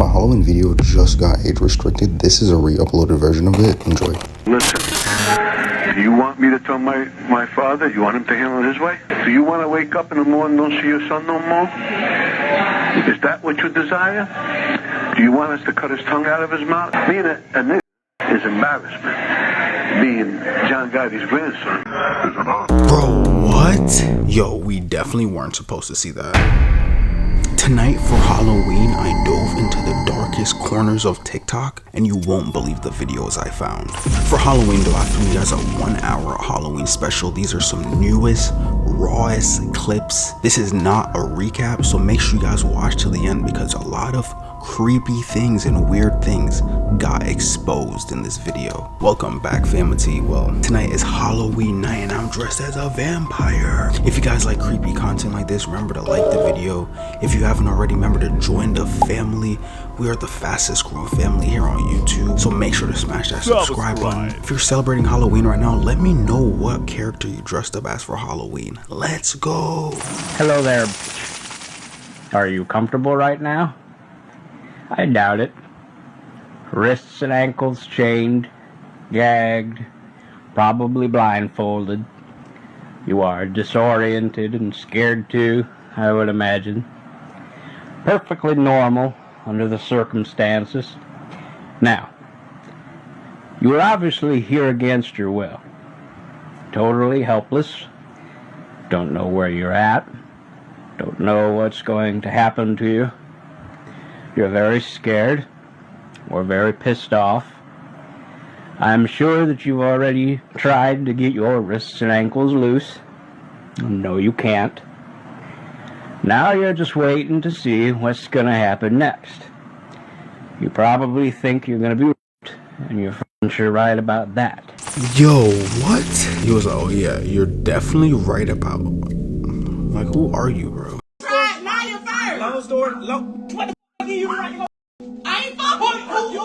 My Halloween video just got age restricted. This is a re-uploaded version of it. Enjoy. Listen, do you want me to tell my father? You want him to handle it his way? Do you want to wake up in the morning and don't see your son no more? Is that what you desire? Do you want us to cut his tongue out of his mouth? Being a nigga is embarrassment. Being John Gotti's grandson is an honor. Bro, what? Yo, we definitely weren't supposed to see that. Tonight for Halloween, I dove into the darkest corners of TikTok, and you won't believe the videos I found. For Halloween though, I threw you guys a 1 hour Halloween special. These are some newest, rawest clips. This is not a recap, so make sure you guys watch till the end because a lot of creepy things and weird things got exposed in this video. Welcome back, family. Well, tonight is Halloween night and I'm dressed as a vampire. If you guys like creepy content like this, remember to like the video. If you haven't already, remember to join the family. We are the fastest growing family here on YouTube, so make sure to smash that subscribe button. If you're celebrating Halloween right now, let me know what character you dressed up as for Halloween. Let's go. Hello there. Are you comfortable right now? I doubt it. Wrists and ankles chained, gagged, probably blindfolded. You are disoriented and scared too, I would imagine. Perfectly normal under the circumstances. Now, you are obviously here against your will. Totally helpless. Don't know where you're at. Don't know what's going to happen to you. You're very scared or very pissed off. I'm sure that you've already tried to get your wrists and ankles loose. No, you can't. Now you're just waiting to see what's going to happen next. You probably think you're going to be raped, and you're f***ing sure right about that. Yo, what? He was like, oh yeah, you're definitely right about. Like, who are you, bro?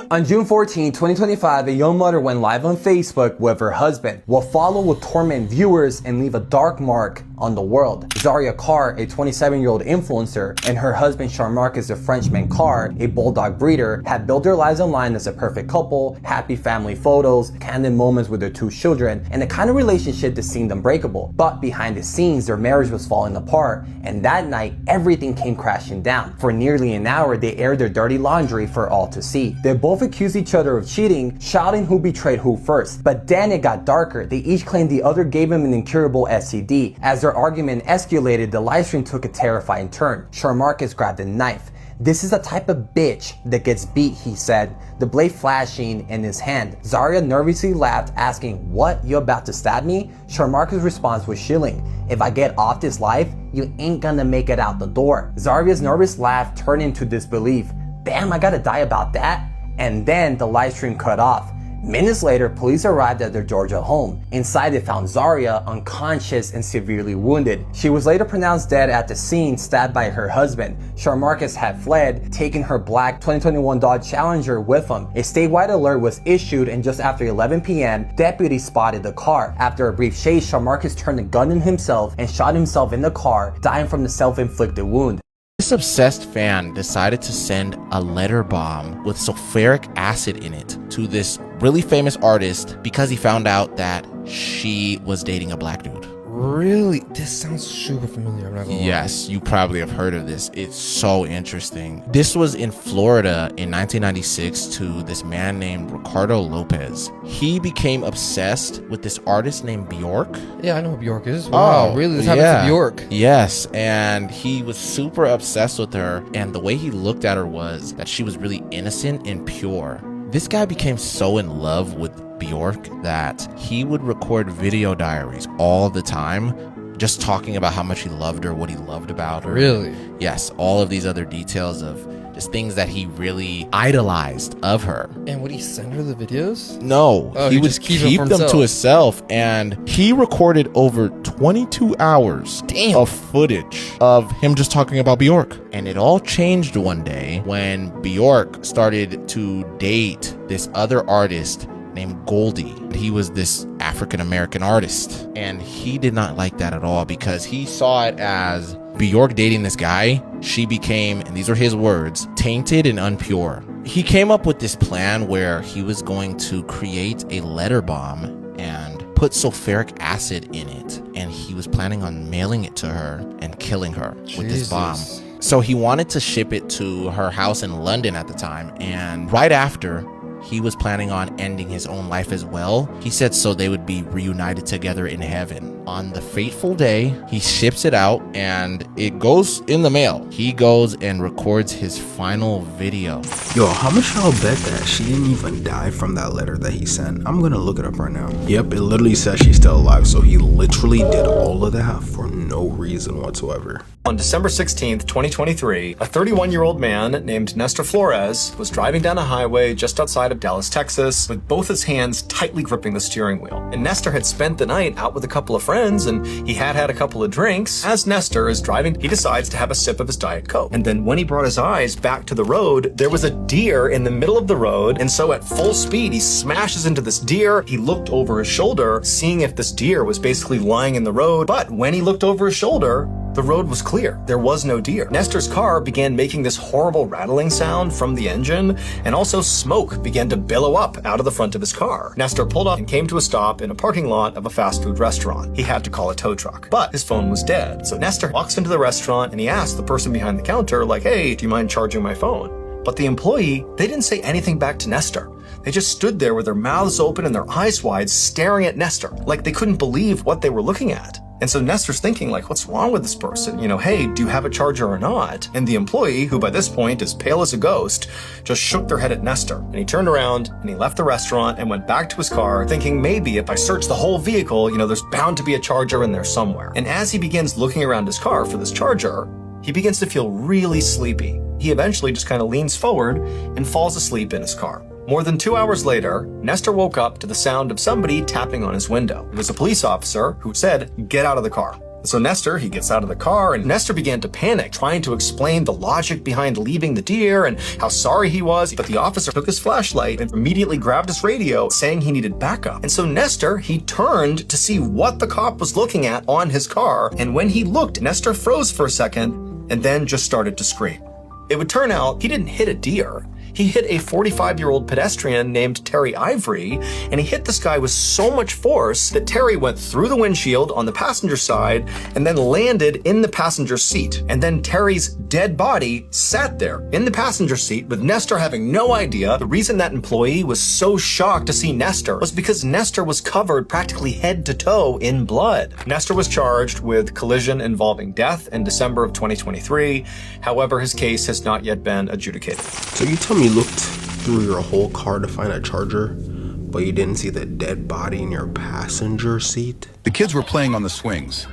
On June 14, 2025, a young mother went live on Facebook with her husband. What followed will torment viewers and leave a dark mark on the world. Zaria Carr, a 27-year-old influencer, and her husband Jean-Marc, a Frenchman Carr, a bulldog breeder, had built their lives online as a perfect couple, happy family photos, candid moments with their 2 children, and the kind of relationship that seemed unbreakable. But behind the scenes, their marriage was falling apart, and that night, everything came crashing down. For nearly an hour, they aired their dirty laundry for all to see. They both accused each other of cheating, shouting who betrayed who first. But then it got darker. They each claimed the other gave him an incurable STD. As their argument escalated, the livestream took a terrifying turn. Jean-Marc grabbed a knife. "This is the type of bitch that gets beat," he said, the blade flashing in his hand. Zaria nervously laughed, asking, "What, you about to stab me?" Jean-Marc's response was chilling. "If I get off this life, you ain't gonna make it out the door." Zaria's nervous laugh turned into disbelief. "Damn, I gotta die about that?" And then the live stream cut off. Minutes later, police arrived at their Georgia home. Inside, they found Zaria unconscious and severely wounded. She was later pronounced dead at the scene, stabbed by her husband. Jean-Marc had fled, taking her black 2021 Dodge Challenger with him. A statewide alert was issued, and just after 11 p.m., deputies spotted the car. After a brief chase, Jean-Marc turned the gun on himself and shot himself in the car, dying from the self-inflicted wound. This obsessed fan decided to send a letter bomb with sulfuric acid in it to this really famous artist because he found out that she was dating a black dude. Really? This sounds super familiar. I'm not gonna lie. Yes, you probably have heard of this. It's so interesting. This was in Florida in 1996 to this man named Ricardo Lopez. He became obsessed with this artist named Bjork. Yeah, I know who Bjork is. Wow, really? This happened to Bjork? Yes, and he was super obsessed with her, and the way he looked at her was that she was really innocent and pure. This guy became so in love with Bjork that he would record video diaries all the time, just talking about how much he loved her, what he loved about her. Really? Yes, all of these other details of just things that he really idolized of her. And would he send her the videos? No, he would just keep them to himself, and he recorded over 22 hours of footage of him just talking about Bjork. And it all changed one day when Bjork started to date this other artist named Goldie. He was this African-American artist, and he did not like that at all because he saw it as Bjork dating this guy, she became, and these are his words, tainted and unpure. He came up with this plan where he was going to create a letter bomb and put sulfuric acid in it, and he was planning on mailing it to her and killing her with this bomb. So he wanted to ship it to her house in London at the time, and right after, he was planning on ending his own life as well. He said so they would be reunited together in heaven. On the fateful day, he ships it out and it goes in the mail. He goes and records his final video. Yo, how much y'all bet that she didn't even die from that letter that he sent? I'm gonna look it up right now. Yep, it literally says she's still alive, so he literally did all of that for no reason whatsoever. On December 16th, 2023, a 31-year-old man named Nestor Flores was driving down a highway just outside of Dallas, Texas, with both his hands tightly gripping the steering wheel. And Nestor had spent the night out with a couple of friends, and he had had a couple of drinks. As Nestor is driving, he decides to have a sip of his Diet Coke. And then when he brought his eyes back to the road, there was a deer in the middle of the road, and so at full speed, he smashes into this deer. He looked over his shoulder, seeing if this deer was basically lying in the road, but when he looked over his shoulder, the road was clear. There was no deer. Nestor's car began making this horrible rattling sound from the engine, and also smoke began to billow up out of the front of his car. Nestor pulled up and came to a stop in a parking lot of a fast food restaurant. He had to call a tow truck, but his phone was dead. So Nestor walks into the restaurant and he asked the person behind the counter, like, hey, do you mind charging my phone? But the employee, they didn't say anything back to Nestor. They just stood there with their mouths open and their eyes wide, staring at Nestor, like they couldn't believe what they were looking at. And so Nestor's thinking, like, what's wrong with this person? You know, hey, do you have a charger or not? And the employee, who by this point is pale as a ghost, just shook their head at Nestor. And he turned around and he left the restaurant and went back to his car, thinking maybe if I search the whole vehicle, you know, there's bound to be a charger in there somewhere. And as he begins looking around his car for this charger, he begins to feel really sleepy. He eventually just kind of leans forward and falls asleep in his car. More than 2 hours later, Nestor woke up to the sound of somebody tapping on his window. It was a police officer who said, get out of the car. So Nestor, he gets out of the car, and Nestor began to panic, trying to explain the logic behind leaving the deer and how sorry he was. But the officer took his flashlight and immediately grabbed his radio, saying he needed backup. And so Nestor, he turned to see what the cop was looking at on his car. And when he looked, Nestor froze for a second and then just started to scream. It would turn out he didn't hit a deer. He hit a 45-year-old pedestrian named Terry Ivory, and he hit this guy with so much force that Terry went through the windshield on the passenger side and then landed in the passenger seat. And then Terry's dead body sat there in the passenger seat with Nestor having no idea. The reason that employee was so shocked to see Nestor was because Nestor was covered practically head to toe in blood. Nestor was charged with collision involving death in December of 2023. However, his case has not yet been adjudicated. So you tell me you looked through your whole car to find a charger, but you didn't see the dead body in your passenger seat? The kids were playing on the swings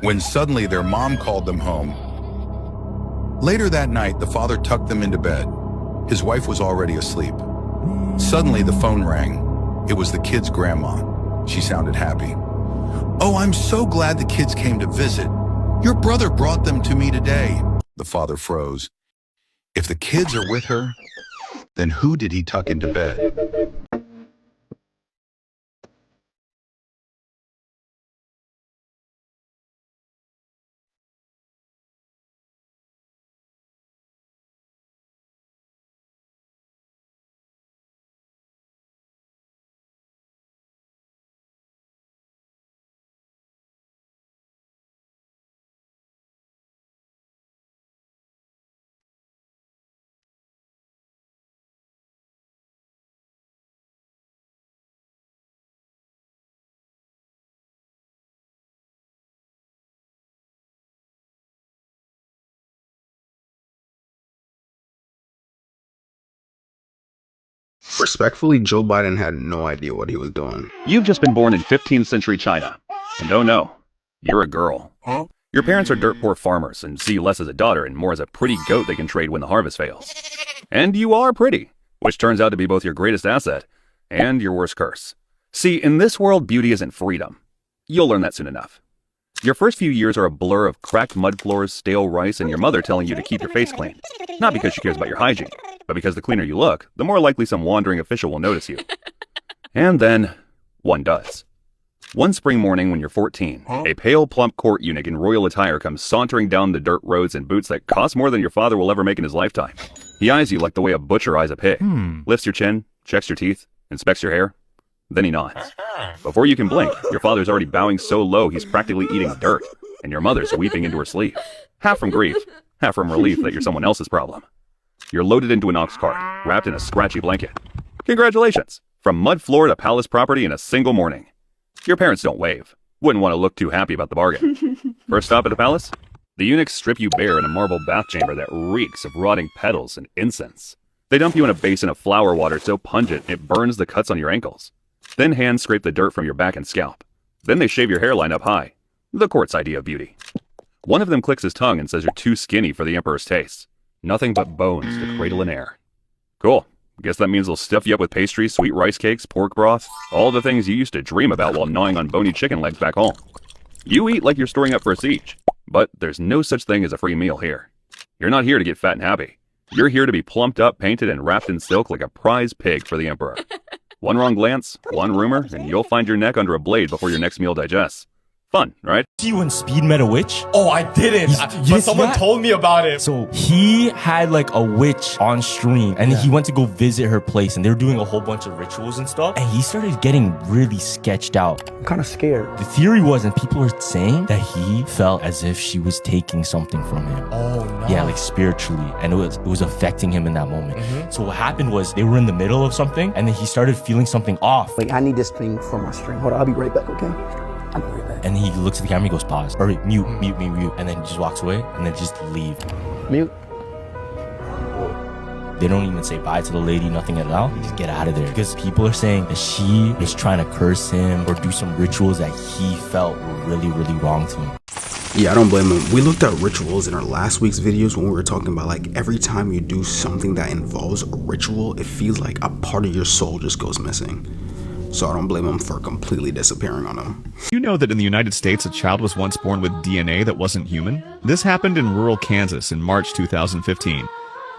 when suddenly their mom called them home. Later that night, the father tucked them into bed. His wife was already asleep. Suddenly, the phone rang. It was the kids' grandma. She sounded happy. "Oh, I'm so glad the kids came to visit. Your brother brought them to me today." The father froze. If the kids are with her, then who did he tuck into bed? Respectfully, Joe Biden had no idea what he was doing. You've just been born in 15th century China. And oh no, you're a girl. Huh? Your parents are dirt poor farmers and see you less as a daughter and more as a pretty goat they can trade when the harvest fails. And you are pretty, which turns out to be both your greatest asset and your worst curse. See, in this world, beauty isn't freedom. You'll learn that soon enough. Your first few years are a blur of cracked mud floors, stale rice, and your mother telling you to keep your face clean. Not because she cares about your hygiene, but because the cleaner you look, the more likely some wandering official will notice you. And then, one does. One spring morning when you're 14, a pale, plump court eunuch in royal attire comes sauntering down the dirt roads in boots that cost more than your father will ever make in his lifetime. He eyes you like the way a butcher eyes a pig, lifts your chin, checks your teeth, inspects your hair, then he nods. Before you can blink, your father's already bowing so low he's practically eating dirt, and your mother's weeping into her sleeve, half from grief, half from relief that you're someone else's problem. You're loaded into an ox cart, wrapped in a scratchy blanket. Congratulations! From mud floor to palace property in a single morning. Your parents don't wave. Wouldn't want to look too happy about the bargain. First stop at the palace? The eunuchs strip you bare in a marble bath chamber that reeks of rotting petals and incense. They dump you in a basin of flower water so pungent it burns the cuts on your ankles. Then hands scrape the dirt from your back and scalp. Then they shave your hairline up high. The court's idea of beauty. One of them clicks his tongue and says you're too skinny for the emperor's taste. Nothing but bones to cradle in air. Cool. Guess that means they'll stuff you up with pastries, sweet rice cakes, pork broth, all the things you used to dream about while gnawing on bony chicken legs back home. You eat like you're storing up for a siege, but there's no such thing as a free meal here. You're not here to get fat and happy. You're here to be plumped up, painted, and wrapped in silk like a prize pig for the emperor. One wrong glance, one rumor, and you'll find your neck under a blade before your next meal digests. Fun, right? See when Speed met a witch? Oh, I didn't. But someone told me about it. So he had like a witch on stream and he went to go visit her place and they were doing a whole bunch of rituals and stuff. And he started getting really sketched out. I'm kind of scared. The theory was, and people were saying that he felt as if she was taking something from him. Oh, no. Yeah, like spiritually. And it was affecting him in that moment. So what happened was they were in the middle of something and then he started feeling something off. Like, I need this thing for my stream. Hold on, I'll be right back, okay? I'll be right back. And he looks at the camera, he goes, pause. Or mute, and then he just walks away, and then just leave. Mute. They don't even say bye to the lady, nothing at all. They just get out of there. Because people are saying that she was trying to curse him or do some rituals that he felt were really, really wrong to him. Yeah, I don't blame him. We looked at rituals in our last week's videos when we were talking about like every time you do something that involves a ritual, it feels like a part of your soul just goes missing. So I don't blame him for completely disappearing on him. You know that in the United States, a child was once born with DNA that wasn't human? This happened in rural Kansas in March 2015.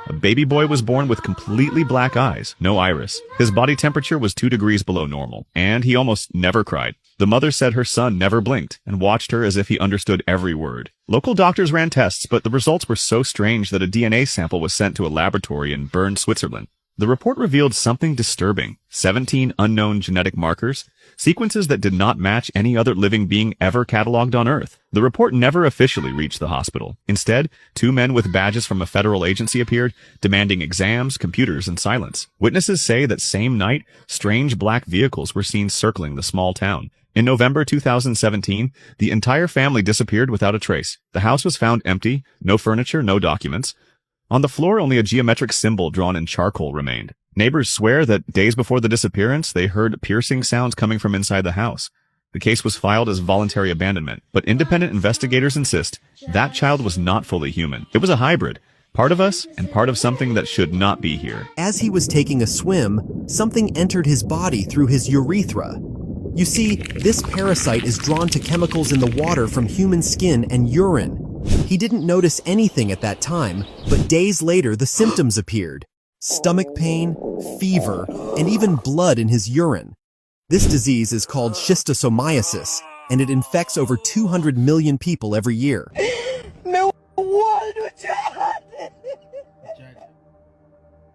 A baby boy was born with completely black eyes, no iris. His body temperature was 2 degrees below normal, and he almost never cried. The mother said her son never blinked and watched her as if he understood every word. Local doctors ran tests, but the results were so strange that a DNA sample was sent to a laboratory in Bern, Switzerland. The report revealed something disturbing: 17 unknown genetic markers, sequences that did not match any other living being ever cataloged on Earth. The report never officially reached the hospital. Instead, 2 men with badges from a federal agency appeared, demanding exams, computers, and silence. Witnesses say that same night, strange black vehicles were seen circling the small town. In November 2017, the entire family disappeared without a trace. The house was found empty, no furniture, no documents. On the floor, only a geometric symbol drawn in charcoal remained. Neighbors swear that days before the disappearance, they heard piercing sounds coming from inside the house. The case was filed as voluntary abandonment, but independent investigators insist that child was not fully human. It was a hybrid, part of us and part of something that should not be here. As he was taking a swim, something entered his body through his urethra. You see, this parasite is drawn to chemicals in the water from human skin and urine. He didn't notice anything at that time, but days later the symptoms appeared: stomach pain, fever, and even blood in his urine. This disease is called schistosomiasis, and it infects over 200 million people every year.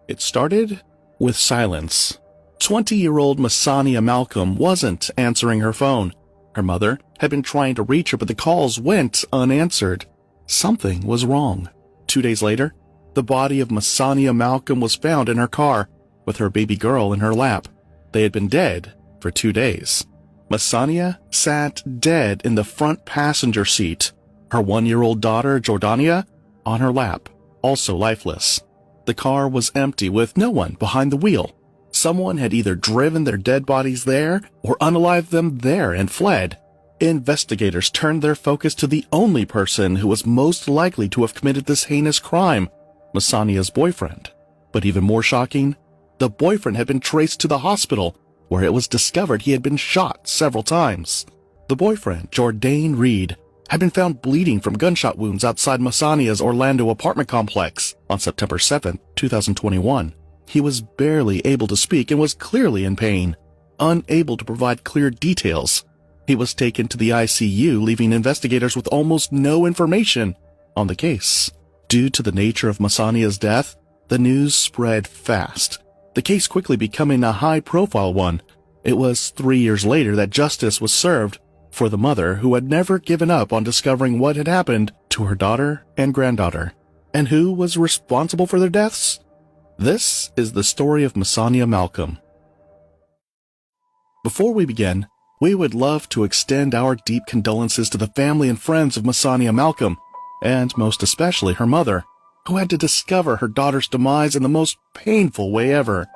It started with silence. 20-year-old Masania Malcolm wasn't answering her phone. Her mother had been trying to reach her, but the calls went unanswered. Something was wrong. 2 days later, the body of Masania Malcolm was found in her car, with her baby girl in her lap. They had been dead for 2 days. Masania sat dead in the front passenger seat, her 1-year-old daughter, Jordania, on her lap, also lifeless. The car was empty with no one behind the wheel. Someone had either driven their dead bodies there or unalived them there and fled. Investigators turned their focus to the only person who was most likely to have committed this heinous crime, Masania's boyfriend. But even more shocking, the boyfriend had been traced to the hospital, where it was discovered he had been shot several times. The boyfriend, Jourdain Reed, had been found bleeding from gunshot wounds outside Masania's Orlando apartment complex on September 7, 2021. He was barely able to speak and was clearly in pain, unable to provide clear details. He was taken to the ICU, leaving investigators with almost no information on the case. Due to the nature of Masania's death, the news spread fast, the case quickly becoming a high-profile one. It was 3 years later that justice was served for the mother who had never given up on discovering what had happened to her daughter and granddaughter. And who was responsible for their deaths? This is the story of Masania Malcolm. Before we begin, we would love to extend our deep condolences to the family and friends of Masania Malcolm, and most especially her mother, who had to discover her daughter's demise in the most painful way ever.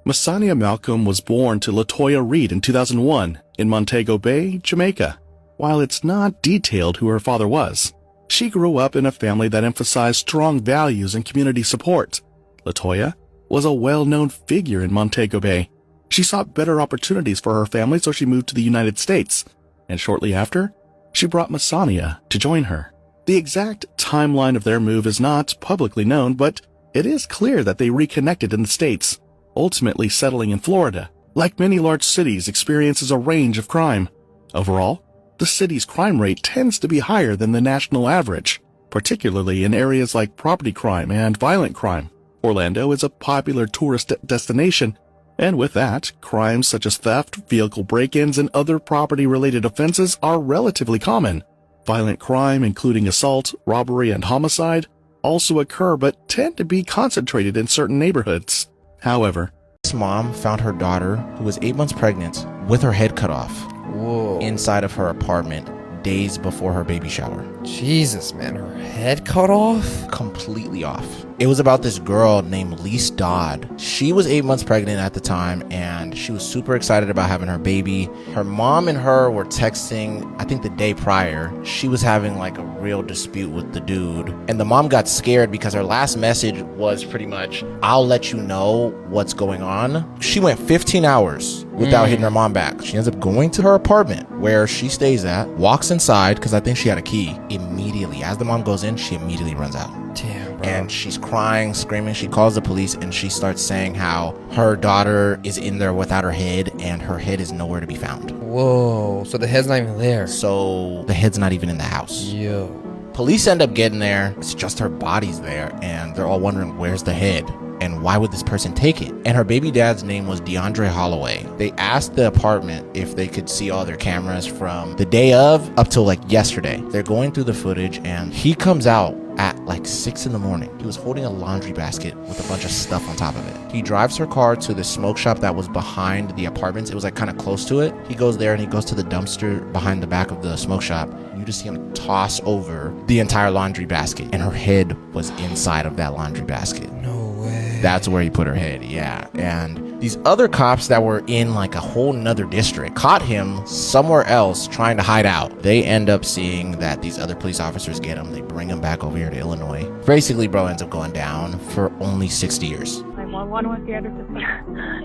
Masania Malcolm was born to LaToya Reed in 2001 in Montego Bay, Jamaica. While it's not detailed who her father was, she grew up in a family that emphasized strong values and community support. LaToya was a well-known figure in Montego Bay. She sought better opportunities for her family, so she moved to the United States, and shortly after, she brought Masania to join her. The exact timeline of their move is not publicly known, but it is clear that they reconnected in the States, ultimately settling in Florida. Like many large cities, experiences a range of crime. Overall, the city's crime rate tends to be higher than the national average, particularly in areas like property crime and violent crime. Orlando is a popular tourist destination, and with that, crimes such as theft, vehicle break-ins, and other property-related offenses are relatively common. Violent crime, including assault, robbery, and homicide, also occur but tend to be concentrated in certain neighborhoods. However, this mom found her daughter, who was 8 months pregnant, with her head cut off. Whoa. Inside of her apartment days before her baby shower. Jesus, man, her head cut off? Completely off. It was about this girl named Lise Dodd. She was 8 months pregnant at the time, and she was super excited about having her baby. Her mom and her were texting, I think the day prior. She was having like a real dispute with the dude, and the mom got scared because her last message was pretty much, "I'll let you know what's going on." She went 15 hours without hitting her mom back. She ends up going to her apartment where she stays at, walks inside because I think she had a key. Immediately, as the mom goes in, she immediately runs out. Damn, bro. And she's crying, screaming. She calls the police, and she starts saying how her daughter is in there without her head, and her head is nowhere to be found. Whoa, so the head's not even there. So the head's not even in the house. Yo. Police end up getting there. It's just her body's there, and they're all wondering, where's the head? And why would this person take it? And her baby dad's name was DeAndre Holloway. They asked the apartment if they could see all their cameras from the day of up till like yesterday. They're going through the footage, and he comes out at like 6 in the morning. He was holding a laundry basket with a bunch of stuff on top of it. He drives her car to the smoke shop that was behind the apartments. It was like kind of close to it. He goes there and he goes to the dumpster behind the back of the smoke shop. You just see him toss over the entire laundry basket, and her head was inside of that laundry basket. No way. That's where he put her head, yeah. And these other cops that were in like a whole nother district caught him somewhere else trying to hide out. They end up seeing that these other police officers get him. They bring him back over here to Illinois. Basically, bro ends up going down for only 60 years. 911 with the other system.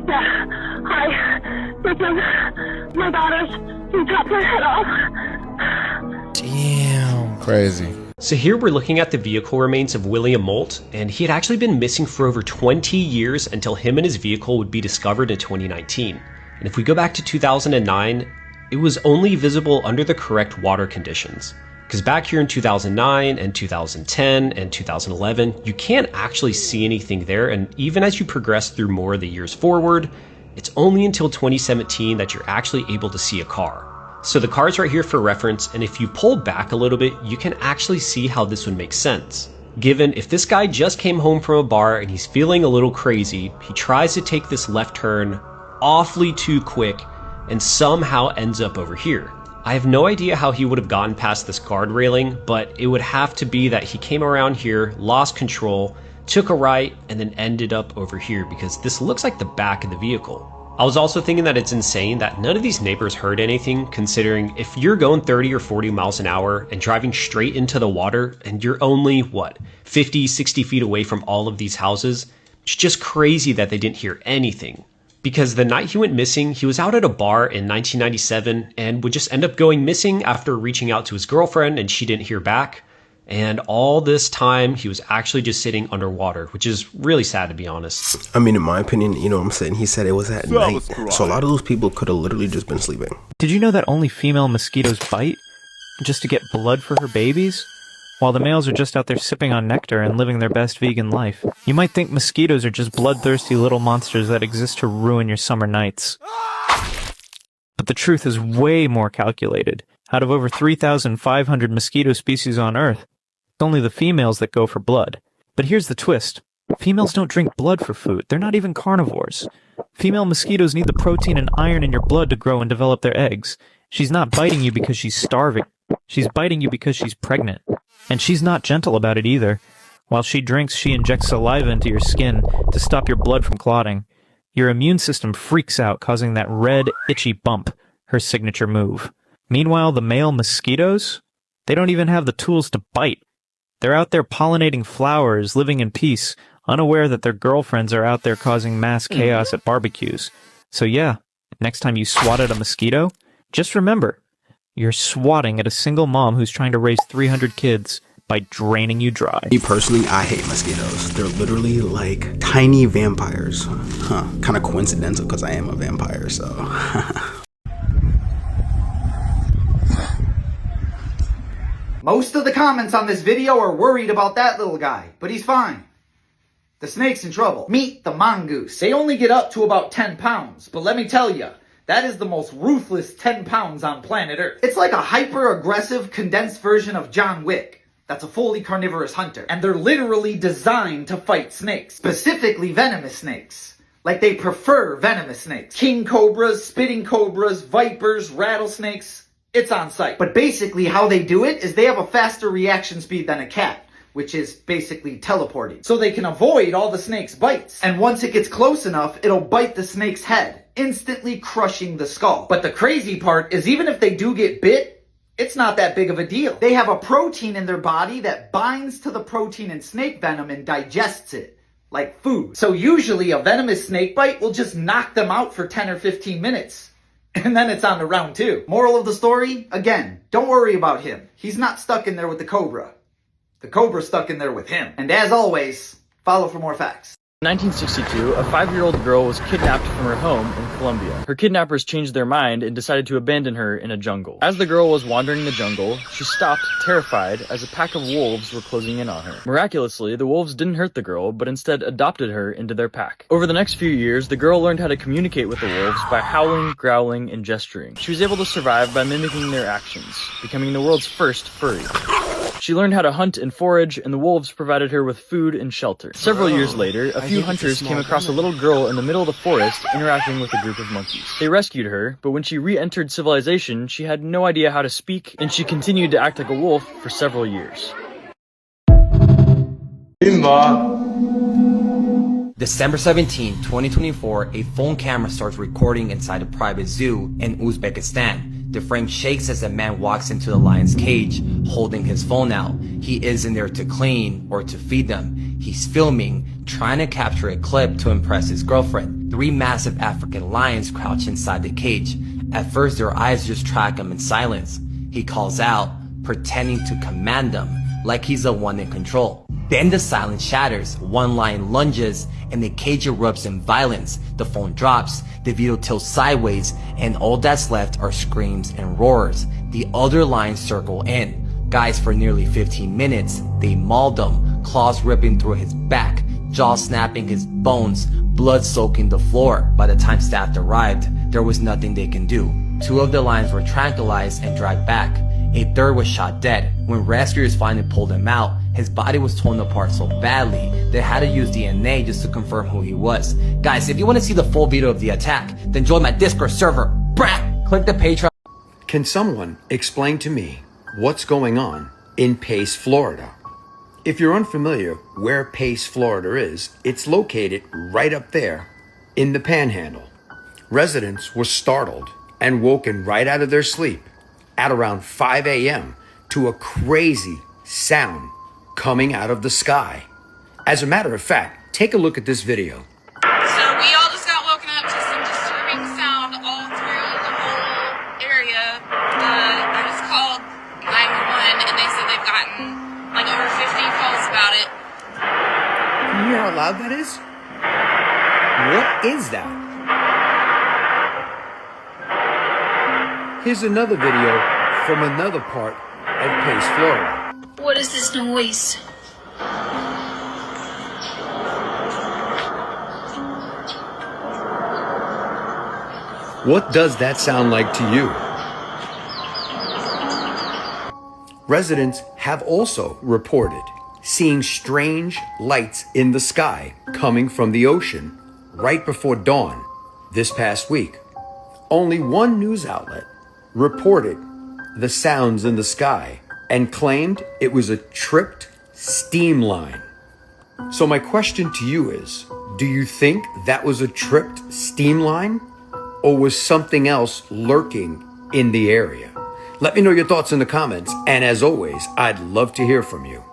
Yeah. Hi. Victim. My daughter's. He chopped her head off. Damn. Crazy. So here we're looking at the vehicle remains of William Molt, and he had actually been missing for over 20 years until him and his vehicle would be discovered in 2019. And if we go back to 2009, it was only visible under the correct water conditions. Because back here in 2009 and 2010 and 2011, you can't actually see anything there, and even as you progress through more of the years forward, it's only until 2017 that you're actually able to see a car. So the car's right here for reference, and if you pull back a little bit, you can actually see how this would make sense. Given if this guy just came home from a bar and he's feeling a little crazy, he tries to take this left turn awfully too quick and somehow ends up over here. I have no idea how he would have gotten past this guard railing, but it would have to be that he came around here, lost control, took a right, and then ended up over here because this looks like the back of the vehicle. I was also thinking that it's insane that none of these neighbors heard anything, considering if you're going 30 or 40 miles an hour and driving straight into the water and you're only, 50, 60 feet away from all of these houses, it's just crazy that they didn't hear anything. Because the night he went missing, he was out at a bar in 1997 and would just end up going missing after reaching out to his girlfriend and she didn't hear back. And all this time, he was actually just sitting underwater, which is really sad, to be honest. I mean, in my opinion, you know what I'm saying? He said it was at night. So a lot of those people could have literally just been sleeping. Did you know that only female mosquitoes bite just to get blood for her babies? While the males are just out there sipping on nectar and living their best vegan life. You might think mosquitoes are just bloodthirsty little monsters that exist to ruin your summer nights. But the truth is way more calculated. Out of over 3,500 mosquito species on Earth, it's only the females that go for blood. But here's the twist. Females don't drink blood for food. They're not even carnivores. Female mosquitoes need the protein and iron in your blood to grow and develop their eggs. She's not biting you because she's starving. She's biting you because she's pregnant. And she's not gentle about it either. While she drinks, she injects saliva into your skin to stop your blood from clotting. Your immune system freaks out, causing that red, itchy bump, her signature move. Meanwhile, the male mosquitoes, they don't even have the tools to bite. They're out there pollinating flowers, living in peace, unaware that their girlfriends are out there causing mass chaos at barbecues. So yeah, next time you swat at a mosquito, just remember, you're swatting at a single mom who's trying to raise 300 kids by draining you dry. Me personally, I hate mosquitoes. They're literally like tiny vampires. Kind of coincidental because I am a vampire, so. Most of the comments on this video are worried about that little guy, but he's fine. The snake's in trouble. Meet the mongoose. They only get up to about 10 pounds, but let me tell you, that is the most ruthless 10 pounds on planet Earth. It's like a hyper-aggressive, condensed version of John Wick. That's a fully carnivorous hunter. And they're literally designed to fight snakes. Specifically venomous snakes. Like they prefer venomous snakes. King cobras, spitting cobras, vipers, rattlesnakes. It's on site. But basically how they do it is they have a faster reaction speed than a cat, which is basically teleporting. So they can avoid all the snake's bites. And once it gets close enough, it'll bite the snake's head, instantly crushing the skull. But the crazy part is even if they do get bit, it's not that big of a deal. They have a protein in their body that binds to the protein in snake venom and digests it, like food. So usually a venomous snake bite will just knock them out for 10 or 15 minutes. And then it's on to round 2. Moral of the story, again, don't worry about him. He's not stuck in there with the cobra. The cobra's stuck in there with him. And as always, follow for more facts. In 1962, a 5-year-old girl was kidnapped from her home in Colombia. Her kidnappers changed their mind and decided to abandon her in a jungle. As the girl was wandering the jungle, she stopped, terrified, as a pack of wolves were closing in on her. Miraculously, the wolves didn't hurt the girl, but instead adopted her into their pack. Over the next few years, the girl learned how to communicate with the wolves by howling, growling, and gesturing. She was able to survive by mimicking their actions, becoming the world's first furry. She learned how to hunt and forage, and the wolves provided her with food and shelter. Several years later, a few hunters came across a little girl in the middle of the forest interacting with a group of monkeys. They rescued her, but when she re-entered civilization, she had no idea how to speak, and she continued to act like a wolf for several years. December 17, 2024, a phone camera starts recording inside a private zoo in Uzbekistan. The frame shakes as a man walks into the lion's cage, holding his phone out. He isn't there to clean or to feed them. He's filming, trying to capture a clip to impress his girlfriend. 3 massive African lions crouch inside the cage. At first, their eyes just track him in silence. He calls out, pretending to command them, like he's the one in control. Then the silence shatters, one lion lunges, and the cage erupts in violence. The phone drops, the video tilts sideways, and all that's left are screams and roars. The other lions circle in. Guys, for nearly 15 minutes, they mauled him, claws ripping through his back, jaws snapping his bones, blood soaking the floor. By the time staff arrived, there was nothing they can do. 2 of the lions were tranquilized and dragged back. A 3rd was shot dead. When rescuers finally pulled him out, his body was torn apart so badly they had to use DNA just to confirm who he was. Guys, if you want to see the full video of the attack, then join my Discord server. Brah! Click the Patreon. Can someone explain to me what's going on in Pace, Florida? If you're unfamiliar where Pace, Florida is, it's located right up there in the Panhandle. Residents were startled and woken right out of their sleep at around 5 a.m. to a crazy sound coming out of the sky. As a matter of fact, take a look at this video. So we all just got woken up to some disturbing sound all through the whole area. I just called 911 and they said they've gotten like loud that is? What is that? Here's another video from another part of Pace, Florida. What is this noise? What does that sound like to you? Residents have also reported seeing strange lights in the sky coming from the ocean right before dawn this past week. Only one news outlet reported the sounds in the sky and claimed it was a tripped steam line. So my question to you is, do you think that was a tripped steam line, or was something else lurking in the area? Let me know your thoughts in the comments, and as always, I'd love to hear from you.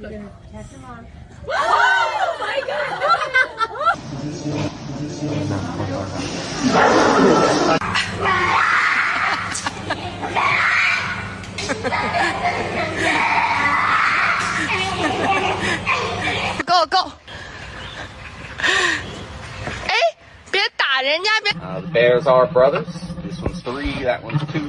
Look. Catch him on. Oh my god! Go! 哎，别打人家，别。The bears are brothers. This one's 3, that one's 2.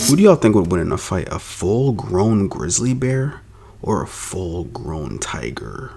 Who do y'all think would win in a fight, a full-grown grizzly bear or a full-grown tiger?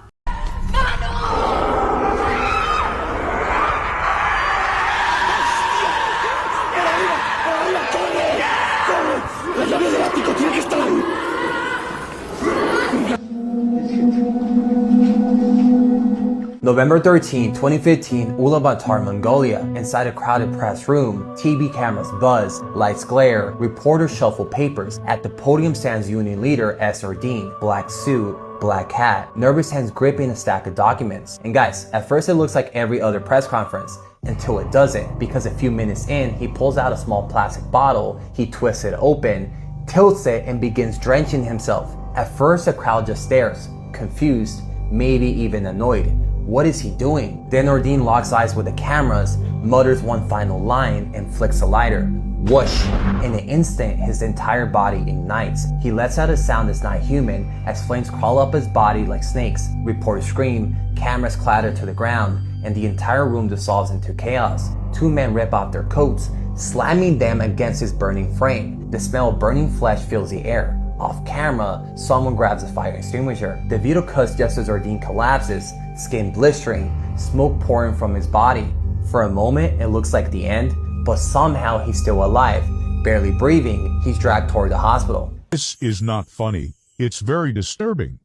November 13, 2015, Ulaanbaatar, Mongolia. Inside a crowded press room, TV cameras buzz, lights glare, reporters shuffle papers. At the podium stands union leader Dean, black suit, black hat, nervous hands gripping a stack of documents. And guys, at first it looks like every other press conference, until it doesn't, because a few minutes in, he pulls out a small plastic bottle, he twists it open, tilts it, and begins drenching himself. At first, the crowd just stares, confused, maybe even annoyed. What is he doing? Then Dean locks eyes with the cameras, mutters one final line, and flicks a lighter. Whoosh! In an instant, his entire body ignites. He lets out a sound that's not human as flames crawl up his body like snakes. Reporters scream, cameras clatter to the ground, and the entire room dissolves into chaos. Two men rip off their coats, slamming them against his burning frame. The smell of burning flesh fills the air. Off camera, someone grabs a fire extinguisher. The video cuts just as Dean collapses, skin blistering, smoke pouring from his body. For a moment, it looks like the end, but somehow he's still alive. Barely breathing, he's dragged toward the hospital. This is not funny. It's very disturbing.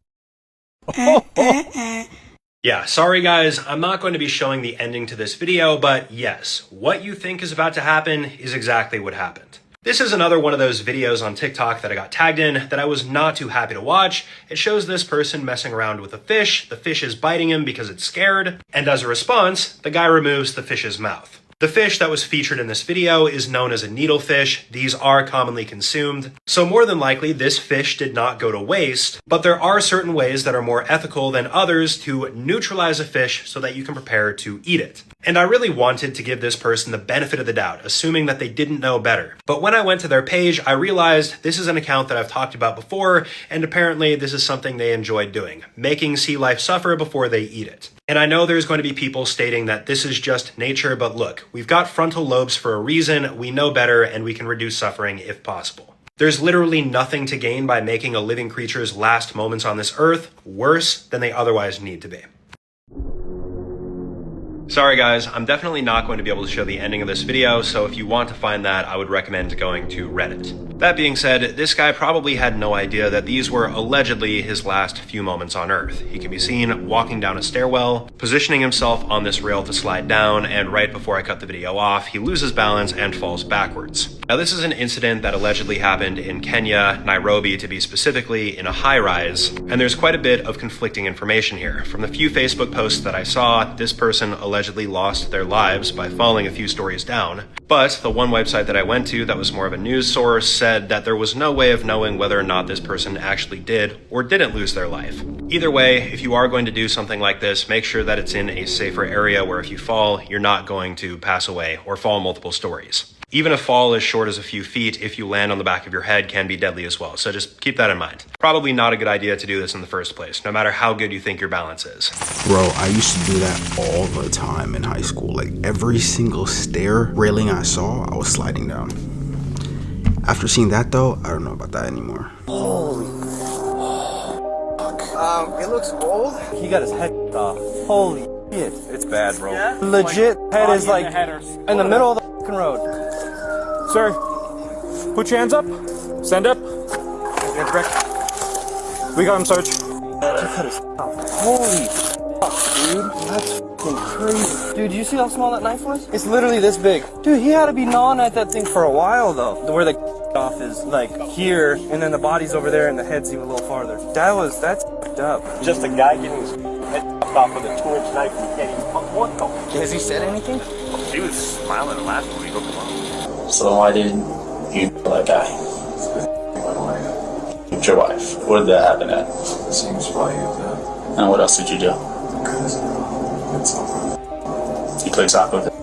Yeah, sorry guys, I'm not going to be showing the ending to this video, but yes, what you think is about to happen is exactly what happened. This is another one of those videos on TikTok that I got tagged in that I was not too happy to watch. It shows this person messing around with a fish. The fish is biting him because it's scared. And as a response, the guy removes the fish's mouth. The fish that was featured in this video is known as a needlefish. These are commonly consumed. So more than likely, this fish did not go to waste, but there are certain ways that are more ethical than others to neutralize a fish so that you can prepare to eat it. And I really wanted to give this person the benefit of the doubt, assuming that they didn't know better. But when I went to their page, I realized this is an account that I've talked about before, and apparently this is something they enjoyed doing, making sea life suffer before they eat it. And I know there's going to be people stating that this is just nature, but look, we've got frontal lobes for a reason, we know better, and we can reduce suffering if possible. There's literally nothing to gain by making a living creature's last moments on this earth worse than they otherwise need to be. Sorry guys, I'm definitely not going to be able to show the ending of this video, so if you want to find that, I would recommend going to Reddit. That being said, this guy probably had no idea that these were allegedly his last few moments on Earth. He can be seen walking down a stairwell, positioning himself on this rail to slide down, and right before I cut the video off, he loses balance and falls backwards. Now, this is an incident that allegedly happened in Kenya, Nairobi to be specifically, in a high-rise, and there's quite a bit of conflicting information here. From the few Facebook posts that I saw, this person allegedly lost their lives by falling a few stories down, but the one website that I went to that was more of a news source said that there was no way of knowing whether or not this person actually did or didn't lose their life. Either way, if you are going to do something like this, make sure that it's in a safer area where if you fall, you're not going to pass away or fall multiple stories. Even a fall as short as a few feet, if you land on the back of your head, can be deadly as well, so just keep that in mind. Probably not a good idea to do this in the first place, no matter how good you think your balance is. Bro, I used to do that all the time in high school. Like every single stair railing I saw, I was sliding down. After seeing that though, I don't know about that anymore. Holy fuck. It looks old. He got his head off. Holy shit. It's bad, bro. Yeah? Legit head is like in the middle of the fucking road. Sir, put your hands up. Stand up. Hands back. We got him, Sarge. Holy fuck, dude. That's fucking crazy. Dude, you see how small that knife was? It's literally this big. Dude, he had to be gnawing at that thing for a while, though. Where the off is like here, and then the body's over there, and the head's even a little farther. That's fucked up. Just a guy getting his head off with a 2-inch knife, and he can't even pump one though. Has he said anything? He was smiling and laughing when he hooked him up. So why didn't you kill that guy? With your wife. What did that happen at? The same spot you did. And what else did you do? Because it's over. You played soccer with it?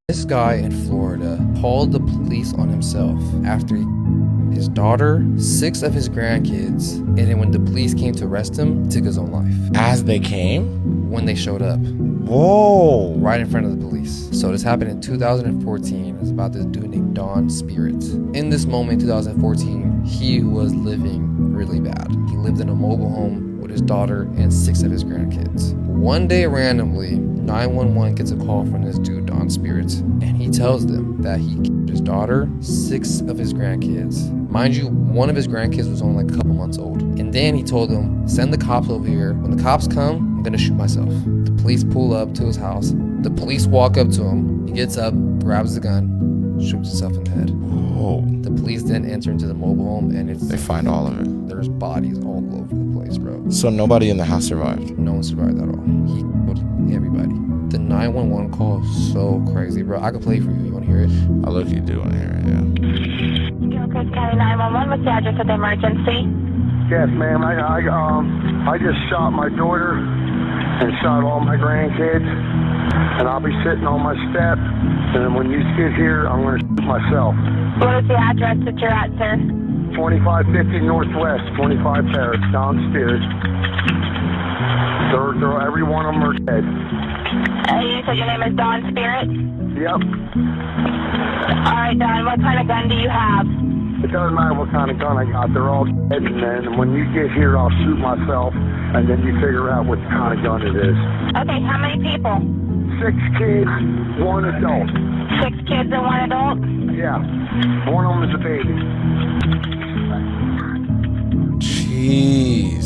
This guy in Florida called the police on himself after his daughter, 6 of his grandkids, and then when the police came to arrest him, took his own life. As they came? When they showed up. Whoa! Right in front of the police. So this happened in 2014. It's about this dude named Don Spirit. In this moment, 2014, he was living really bad. He lived in a mobile home with his daughter and 6 of his grandkids. One day, randomly, 911 gets a call from this dude, Don Spirit, and he tells them that he killed his daughter, 6 of his grandkids. Mind you, one of his grandkids was only like a couple months old. And then he told them, send the cops over here. When the cops come, I'm gonna shoot myself. The police pull up to his house. The police walk up to him. He gets up, grabs the gun, shoots himself in the head. Whoa. The police then enter into the mobile home, and they find all of it. There's bodies all over the place, bro. So nobody in the house survived? No one survived at all. He killed everybody. The 911 call is so crazy, bro. I could play for you. You wanna hear it? I look, you do wanna hear it, yeah. Coast County 911, what's the address of the emergency? Yes, ma'am. I just shot my daughter and shot all my grandkids, and I'll be sitting on my step, and then when you get here, I'm going to shoot myself. What is the address that you're at, sir? 2550 Northwest, 25 Paris, Don Spears. Every one of them are dead. You said your name is Don Spirit? Yep. All right, Don, what kind of gun do you have? It doesn't matter what kind of gun I got. They're all dead, and then when you get here, I'll shoot myself, and then you figure out what kind of gun it is. Okay, how many people? 6 kids, 1 adult. 6 kids and 1 adult? Yeah. One of them is a baby. Jeez.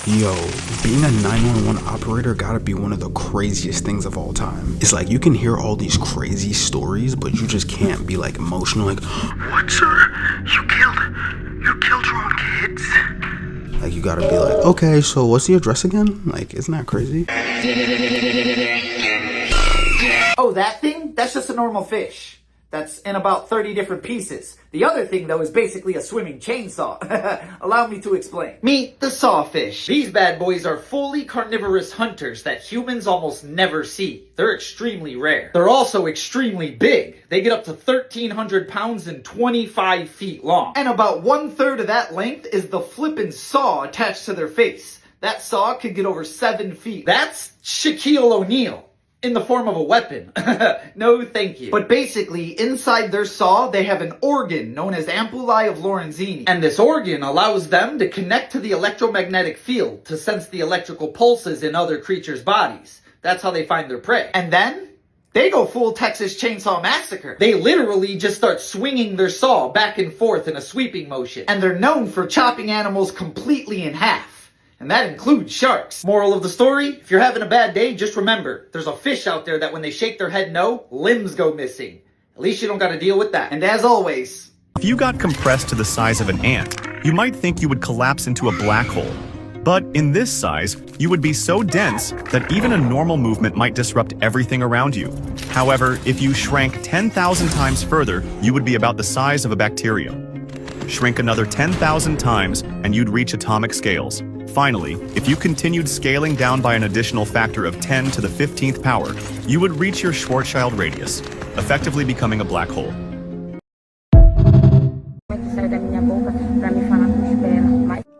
Yo, being a 911 operator gotta be one of the craziest things of all time. It's like you can hear all these crazy stories, but you just can't be like emotional, like, what, sir? You killed your own kids? Like, you gotta be like, okay, so what's the address again? Like, isn't that crazy? Oh, that thing? That's just a normal fish. That's in about 30 different pieces. The other thing, though, is basically a swimming chainsaw. Allow me to explain. Meet the sawfish. These bad boys are fully carnivorous hunters that humans almost never see. They're extremely rare. They're also extremely big. They get up to 1,300 pounds and 25 feet long. And about 1/3 of that length is the flippin' saw attached to their face. That saw could get over 7 feet. That's Shaquille O'Neal. In the form of a weapon. No, thank you. But basically, inside their saw, they have an organ known as ampullae of Lorenzini. And this organ allows them to connect to the electromagnetic field to sense the electrical pulses in other creatures' bodies. That's how they find their prey. And then, They go full Texas Chainsaw Massacre. They literally just start swinging their saw back and forth in a sweeping motion. And they're known for chopping animals completely in half. And that includes sharks. Moral of the story, if you're having a bad day, just remember, there's a fish out there that when they shake their head no, limbs go missing. At least you don't gotta deal with that. And as always, if you got compressed to the size of an ant, you might think you would collapse into a black hole. But in this size, you would be so dense that even a normal movement might disrupt everything around you. However, if you shrank 10,000 times further, you would be about the size of a bacterium. Shrink another 10,000 times and you'd reach atomic scales. Finally, if you continued scaling down by an additional factor of 10 to the 15th power, you would reach your Schwarzschild radius, effectively becoming a black hole.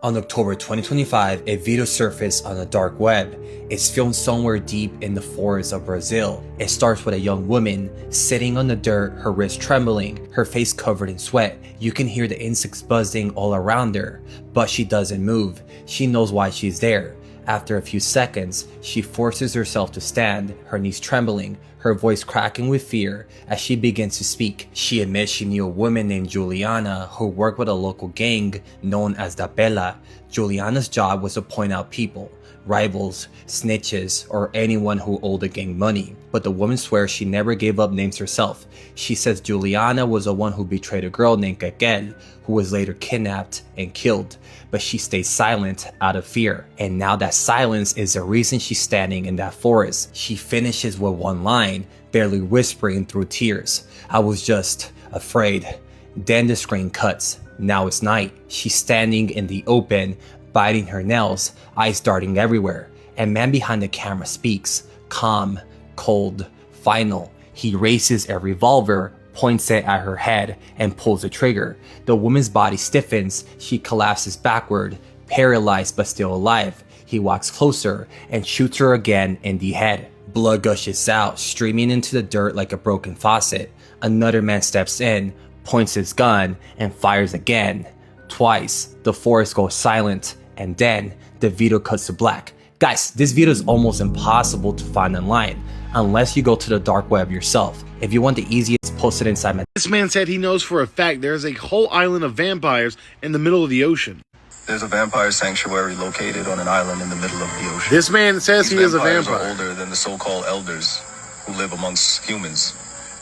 On October 2025, a video surfaced on the dark web. It's filmed somewhere deep in the forests of Brazil. It starts with a young woman sitting on the dirt, her wrist trembling, her face covered in sweat. You can hear the insects buzzing all around her, but she doesn't move. She knows why she's there. After a few seconds, she forces herself to stand, her knees trembling, her voice cracking with fear as she begins to speak. She admits she knew a woman named Juliana who worked with a local gang known as the Pela. Juliana's job was to point out people, rivals, snitches, or anyone who owed the gang money. But the woman swears she never gave up names herself. She says Juliana was the one who betrayed a girl named Raquel, who was later kidnapped and killed. But she stays silent out of fear. And now that silence is the reason she's standing in that forest. She finishes with one line, barely whispering through tears. I was just afraid. Then the screen cuts. Now it's night. She's standing in the open, biting her nails, eyes darting everywhere. And man behind the camera speaks, calm, cold, final. He raises a revolver, points it at her head, and pulls the trigger. The woman's body stiffens. She collapses backward, paralyzed but still alive. He walks closer and shoots her again in the head. Blood gushes out, streaming into the dirt like a broken faucet. Another man steps in, points his gun, and fires again. Twice, the forest goes silent, and then the video cuts to black. Guys, this video is almost impossible to find online, unless you go to the dark web yourself. If you want the easiest, post it inside my... This man said he knows for a fact there's a whole island of vampires in the middle of the ocean. There's a vampire sanctuary located on an island in the middle of the ocean. This man says he is a vampire. These vampires are older than the so-called elders who live amongst humans.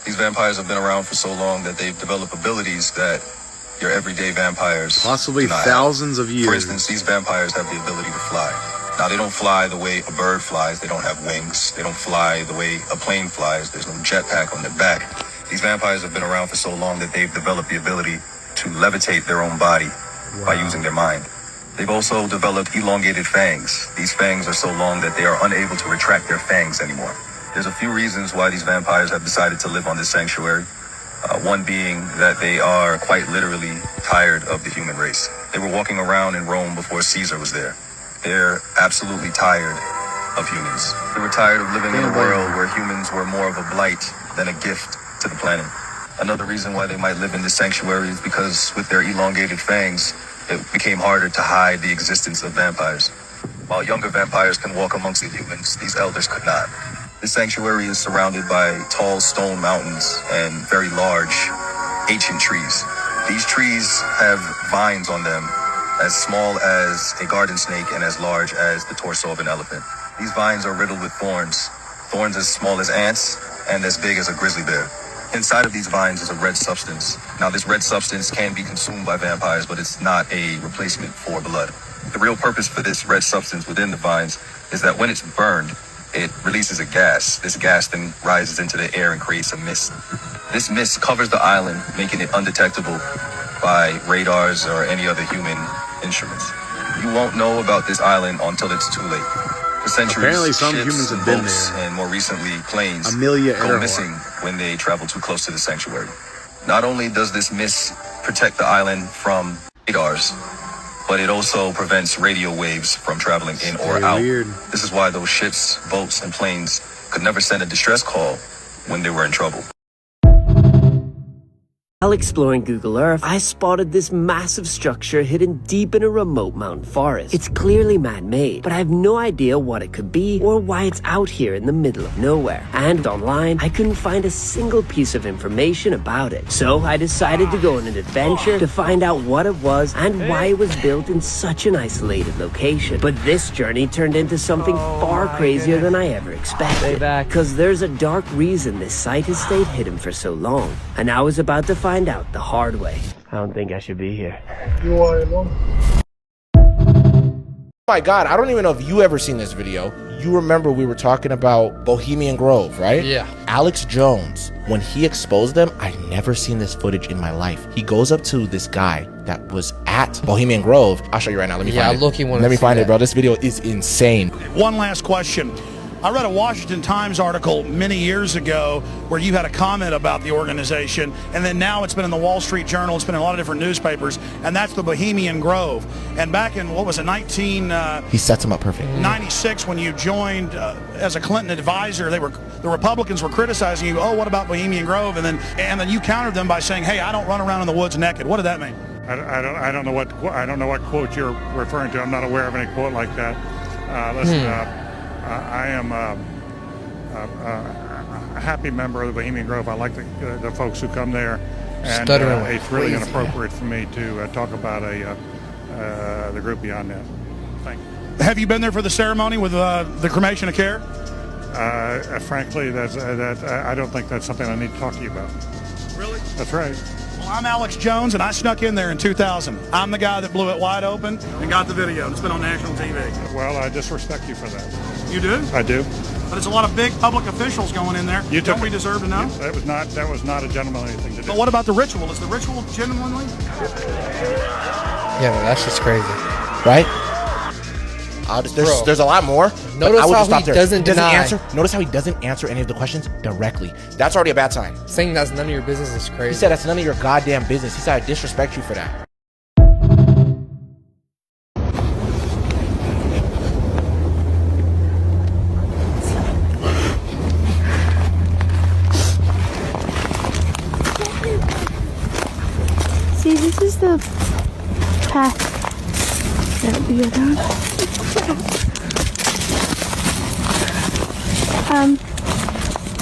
These vampires have been around for so long that they've developed abilities that your everyday vampires possibly do not thousands have. of years. For instance, these vampires have the ability to fly. Now, they don't fly the way a bird flies. They don't have wings. They don't fly the way a plane flies. There's no jetpack on their back. These vampires have been around for so long that they've developed the ability to levitate their own body by using their mind. They've also developed elongated fangs. These fangs are so long that they are unable to retract their fangs anymore. There's a few reasons why these vampires have decided to live on this sanctuary. One being that they are quite literally tired of the human race. They were walking around in Rome before Caesar was there. They're absolutely tired of humans. They were tired of living in a world where humans were more of a blight than a gift to the planet. Another reason why they might live in this sanctuary is because with their elongated fangs, it became harder to hide the existence of vampires. While younger vampires can walk amongst the humans, these elders could not. This sanctuary is surrounded by tall stone mountains and very large, ancient trees. These trees have vines on them as small as a garden snake and as large as the torso of an elephant. These vines are riddled with thorns, thorns as small as ants and as big as a grizzly bear. Inside of these vines is a red substance. Now, this red substance can be consumed by vampires, but it's not a replacement for blood. The real purpose for this red substance within the vines is that when it's burned, it releases a gas. This gas then rises into the air and creates a mist. This mist covers the island, making it undetectable by radars or any other human instruments. You won't know about this island until it's too late. For centuries, apparently some ships, humans have been boats, there. and more recently planes Amelia go Earhart. missing when they travel too close to the sanctuary. Not only does this mist protect the island from radars, but it also prevents radio waves from traveling in or Very out. weird. This is why those ships, boats, and planes could never send a distress call when they were in trouble. While exploring Google Earth, I spotted this massive structure hidden deep in a remote mountain forest. It's clearly man-made, but I have no idea what it could be or why it's out here in the middle of nowhere. And online, I couldn't find a single piece of information about it. So I decided to go on an adventure to find out what it was and why it was built in such an isolated location. But this journey turned into something far crazier than I ever expected. Because there's a dark reason this site has stayed hidden for so long. And I was about to find out the hard way. I don't think I should be here. You want it, My God, I don't even know if you ever seen this video. You remember we were talking about Bohemian Grove, right? Yeah. Alex Jones, when he exposed them, I never seen this footage in my life. He goes up to this guy that was at Bohemian Grove. I'll show you right now. Let me find it. Let me find it, bro. This video is insane. One last question. I read a Washington Times article many years ago where you had a comment about the organization, and then now it's been in the Wall Street Journal, it's been in a lot of different newspapers, and that's the Bohemian Grove. And back in, what was it, he sets him up perfect. 96, when you joined as a Clinton advisor, the Republicans were criticizing you, oh, what about Bohemian Grove? And then you countered them by saying, hey, I don't run around in the woods naked. What did that mean? I don't know what quote you're referring to. I'm not aware of any quote like that. I am a happy member of the Bohemian Grove. I like the folks who come there, and it's really inappropriate for me to talk about the group beyond that. Thank you. Have you been there for the ceremony with the cremation of care? Frankly, I don't think that's something I need to talk to you about. Really? That's right. Well, I'm Alex Jones, and I snuck in there in 2000. I'm the guy that blew it wide open and got the video. It's been on national TV. Well, I disrespect you for that. You do? I do. But it's a lot of big public officials going in there. Don't we deserve to know? That was not a gentlemanly thing to do. But what about the ritual? Is the ritual genuinely? Yeah, that's just crazy. Right? There's a lot more. Notice how he doesn't deny. Notice how he doesn't answer any of the questions directly. That's already a bad sign. Saying that's none of your business is crazy. He said that's none of your goddamn business. He said I disrespect you for that. See, this is the path that we go down.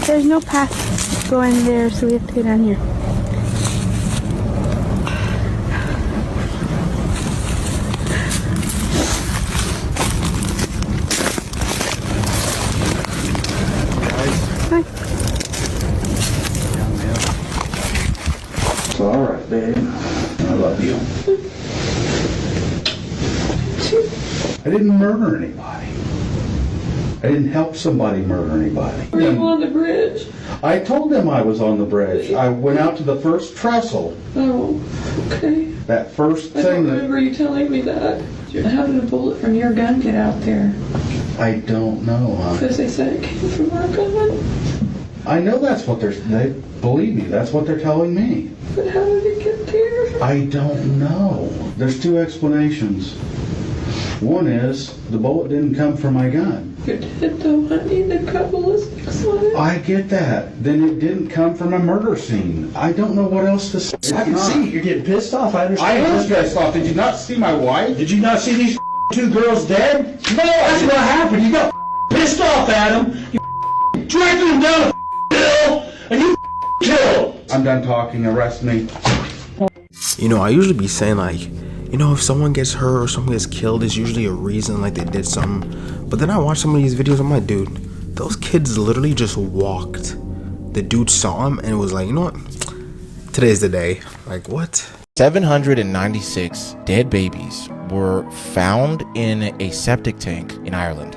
There's no path going there, so we have to go down here. Hi. It's all right, babe. I love you. I didn't murder anybody. I didn't help somebody murder anybody. Were you on the bridge? I told them I was on the bridge. I went out to the first trestle. Oh, okay. That first I thing don't remember you telling me that. How did a bullet from your gun get out there? I don't know, huh? Because they said it came from our gun. I know that's what they believe me. That's what they're telling me. But how did it get there? I don't know. There's two explanations. One is the bullet didn't come from my gun. It did though, honey. The ballistics on it. I get that. Then it didn't come from a murder scene. I don't know what else to say. I can see you're getting pissed off. I understand. I am pissed off. Did you not see my wife? Did you not see these two girls dead? No, that's what happened. You got pissed off at them. You dragged them down a hill, and you killed. I'm done talking. Arrest me. You know, I usually be saying like, you know, if someone gets hurt or someone gets killed, it's usually a reason, like they did something. But then I watch some of these videos, I'm like, dude, those kids literally just walked. The dude saw him and was like, you know what? Today's the day. Like, what? 796 dead babies were found in a septic tank in Ireland.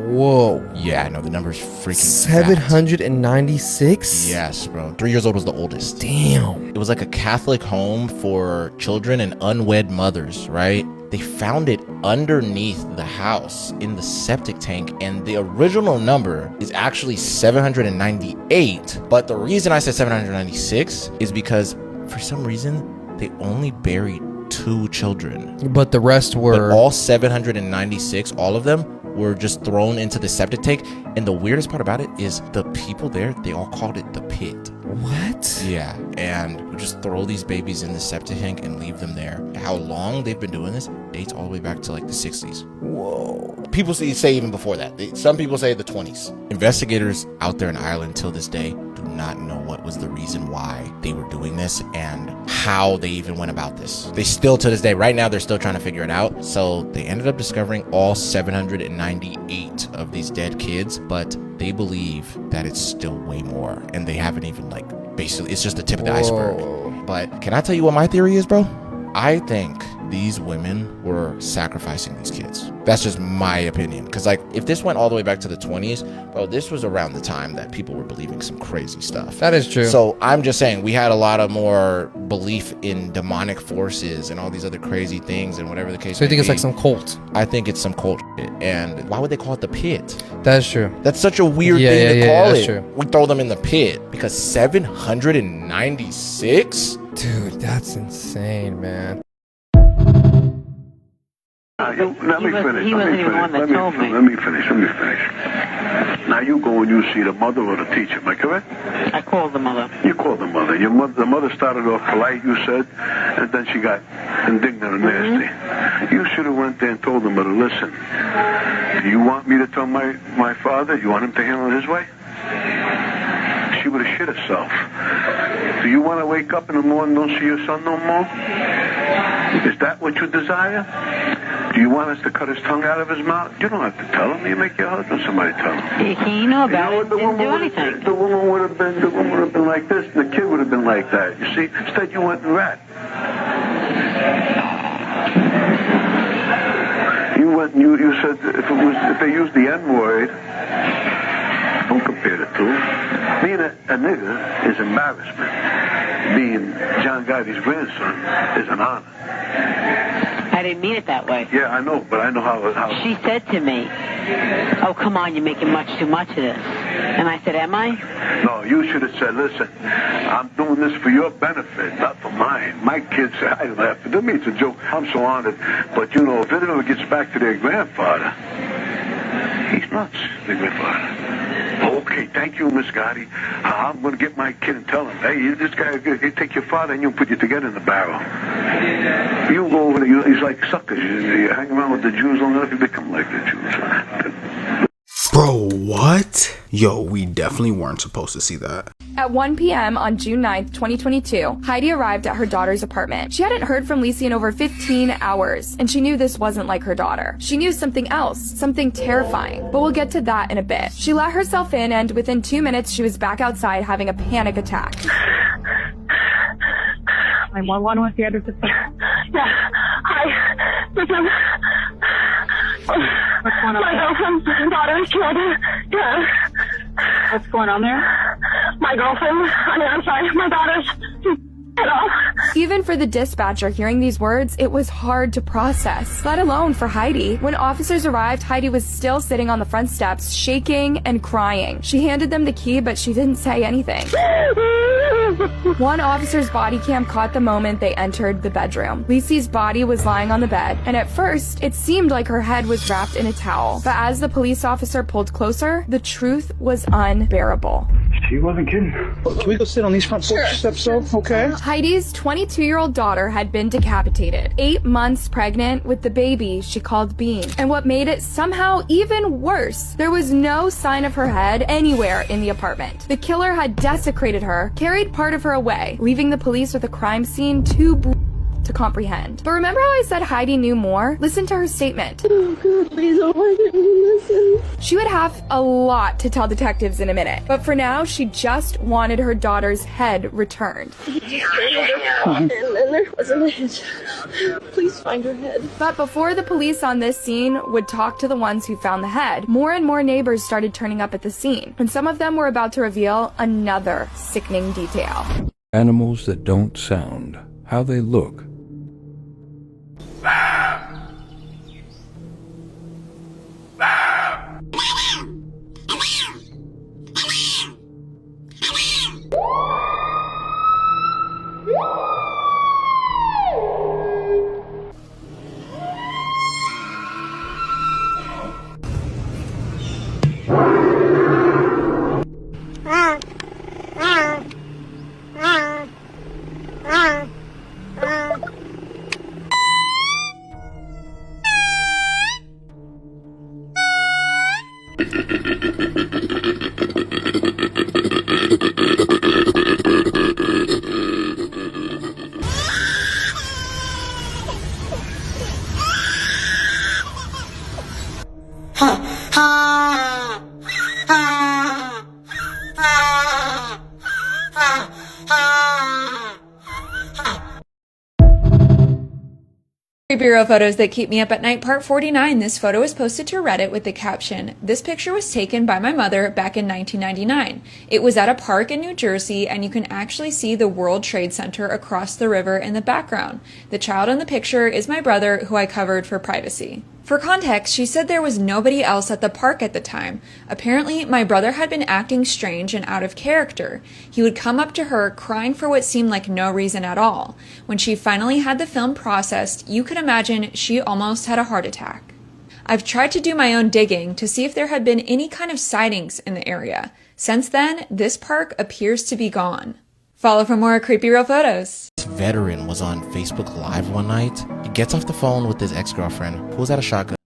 Whoa. Yeah, I know, the number's freaking 796? Yes, bro. 3 years old was the oldest. Damn. It was like a Catholic home for children and unwed mothers, right? They found it underneath the house in the septic tank, and the original number is actually 798. But the reason I said 796 is because for some reason they only buried 2 children. But the rest were... But all 796, all of them, were just thrown into the septic tank. And the weirdest part about it is the people there, they all called it the pit. What? Yeah, and we just throw these babies in the septic tank and leave them there. How long they've been doing this dates all the way back to like the 60s. Whoa. People say even before that. Some people say the 20s. Investigators out there in Ireland till this day do not know what was the reason why they were doing this and how they even went about this. They still, to this day, right now, they're still trying to figure it out. So they ended up discovering all 798 of these dead kids, but they believe that it's still way more, and they haven't even, like, basically, it's just the tip of the iceberg. But can I tell you what my theory is, bro? I think these women were sacrificing these kids. That's just my opinion. Because, like, if this went all the way back to the 20s, bro, this was around the time that people were believing some crazy stuff. That is true. So I'm just saying, we had a lot of more belief in demonic forces and all these other crazy things and whatever the case. So you think it's like some cult? I think it's some cult shit. And why would they call it the pit? That is true. That's such a weird thing to call it. True. We throw them in the pit because 796? Dude, that's insane, man. Let me finish. He wasn't even the one that told me. Let me finish. Now you go and you see the mother or the teacher, am I correct? I called the mother. You called the mother. The mother started off polite, you said, and then she got indignant and nasty. You should have went there and told the mother, listen, do you want me to tell my father? You want him to handle it his way? She would have shit herself. Do you want to wake up in the morning and don't see your son no more? Is that what you desire? Do you want us to cut his tongue out of his mouth? You don't have to tell him. You make your husband somebody tell him. He know about it. Didn't do anything. The woman would have been like this, and the kid would have been like that. You see, instead you went and rat. You went and you said if they used the N word, don't compare the two. Being a nigger is embarrassment. Being John Gotti's grandson is an honor. I didn't mean it that way. Yeah, I know, but I know how. She said to me, oh, come on, you're making much too much of this. And I said, am I? No, you should have said, listen, I'm doing this for your benefit, not for mine. My kids, I don't have to. To me, it's a joke. I'm so honored. But, you know, if it ever gets back to their grandfather, he's nuts, their grandfather. Okay, thank you, Miss Gotti. I'm going to get my kid and tell him, hey, this guy, he'll take your father and you'll put you together in the barrel. You go over there, he's like suckers. You hang around with the Jews long enough, you become like the Jews. Bro, what? Yo, we definitely weren't supposed to see that. At 1 p.m. on June 9th, 2022, Heidi arrived at her daughter's apartment. She hadn't heard from Lisi in over 15 hours, and she knew this wasn't like her daughter. She knew something else, something terrifying, but we'll get to that in a bit. She let herself in, and within 2 minutes, she was back outside having a panic attack. 911, what's the address of the... Yeah, hi, listen. What's going on? My girlfriend's daughter's killed. Yeah. What's going on there? My girlfriend, I'm sorry, my daughter's head off. Even for the dispatcher hearing these words, it was hard to process, let alone for Heidi. When officers arrived, Heidi was still sitting on the front steps, shaking and crying. She handed them the key, but she didn't say anything. One officer's body cam caught the moment they entered the bedroom. Lisi's body was lying on the bed, and at first, it seemed like her head was wrapped in a towel. But as the police officer pulled closer, the truth was unbearable. She wasn't kidding. Can we go sit on these front porch steps, though? Okay. Heidi's 22-year-old daughter had been decapitated, 8 months pregnant with the baby she called Bean. And what made it somehow even worse, there was no sign of her head anywhere in the apartment. The killer had desecrated her, carried part of her away, leaving the police with a crime scene too brutal to comprehend. But remember how I said Heidi knew more? Listen to her statement. Oh God, please, oh, why didn't you listen? She would have a lot to tell detectives in a minute, but for now, she just wanted her daughter's head returned. And then there wasn't a head. Please find her head. But before the police on this scene would talk to the ones who found the head, more and more neighbors started turning up at the scene, and some of them were about to reveal another sickening detail. Animals that don't sound, how they look. Bureau photos that keep me up at night, part 49. This photo was posted to Reddit with the caption, "This picture was taken by my mother back in 1999. It was at a park in New Jersey, and you can actually see the World Trade Center across the river in the background. The child in the picture is my brother, who I covered for privacy." For context, she said there was nobody else at the park at the time. Apparently, my brother had been acting strange and out of character. He would come up to her crying for what seemed like no reason at all. When she finally had the film processed, you could imagine she almost had a heart attack. I've tried to do my own digging to see if there had been any kind of sightings in the area. Since then, this park appears to be gone. Follow for more creepy real photos. This veteran was on Facebook Live one night. He gets off the phone with his ex-girlfriend, pulls out a shotgun.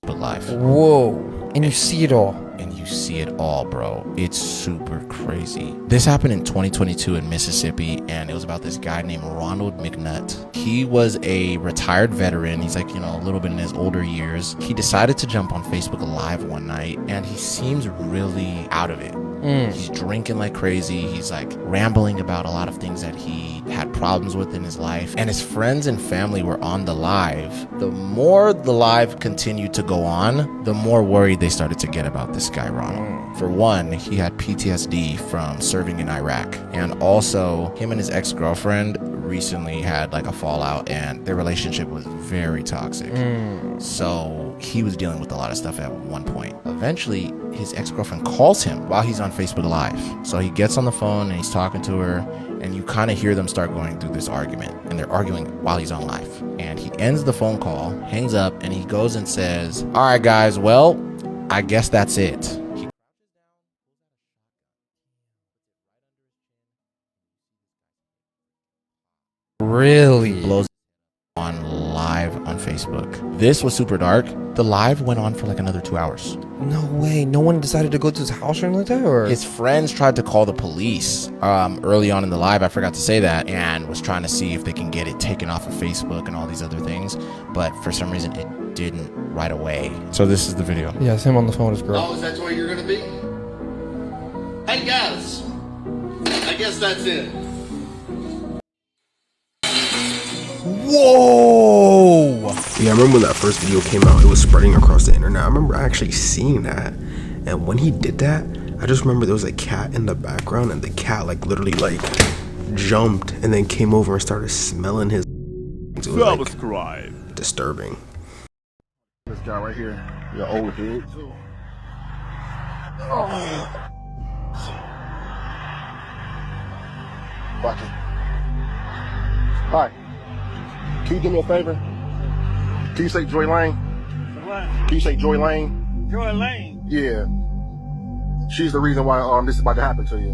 Live. Whoa. And you see it all. And you see it all, bro. It's super crazy. This happened in 2022 in Mississippi, and it was about this guy named Ronald McNutt. He was a retired veteran. He's like, a little bit in his older years. He decided to jump on Facebook Live one night, and he seems really out of it. He's drinking like crazy. He's like rambling about a lot of things that he had problems with in his life. And his friends and family were on the live. The more the live continued to go on, the more worried they started to get about this guy, Ronald. For one, he had PTSD from serving in Iraq. And also, him and his ex-girlfriend recently had like a fallout, and their relationship was very toxic. So he was dealing with a lot of stuff at one point. Eventually, his ex-girlfriend calls him while he's on Facebook Live. So he gets on the phone and he's talking to her, and you kind of hear them start going through this argument, and they're arguing while he's on live. And he ends the phone call, hangs up, and he goes and says, "All right, guys, well, I guess that's it." Really? Blows on live on Facebook. This was super dark. The live went on for like another 2 hours. No way. No one decided to go to his house or anything like that? Or? His friends tried to call the police early on in the live. I forgot to say that, and was trying to see if they can get it taken off of Facebook and all these other things. But for some reason, it didn't right away. So this is the video. Yeah, it's him on the phone with his girl. Oh, is that where you're going to be? Hey, guys. I guess that's it. Whoa! Yeah, I remember when that first video came out, it was spreading across the internet. I remember actually seeing that. And when he did that, I just remember there was a cat in the background, and the cat like literally like jumped and then came over and started smelling his. It was like disturbing. This guy right here, your old head. Oh. Watch it. Hi. Can you do me a favor? Can you say Joy Lane? What? Can you say Joy Lane? Joy Lane? Yeah. She's the reason why this is about to happen to you.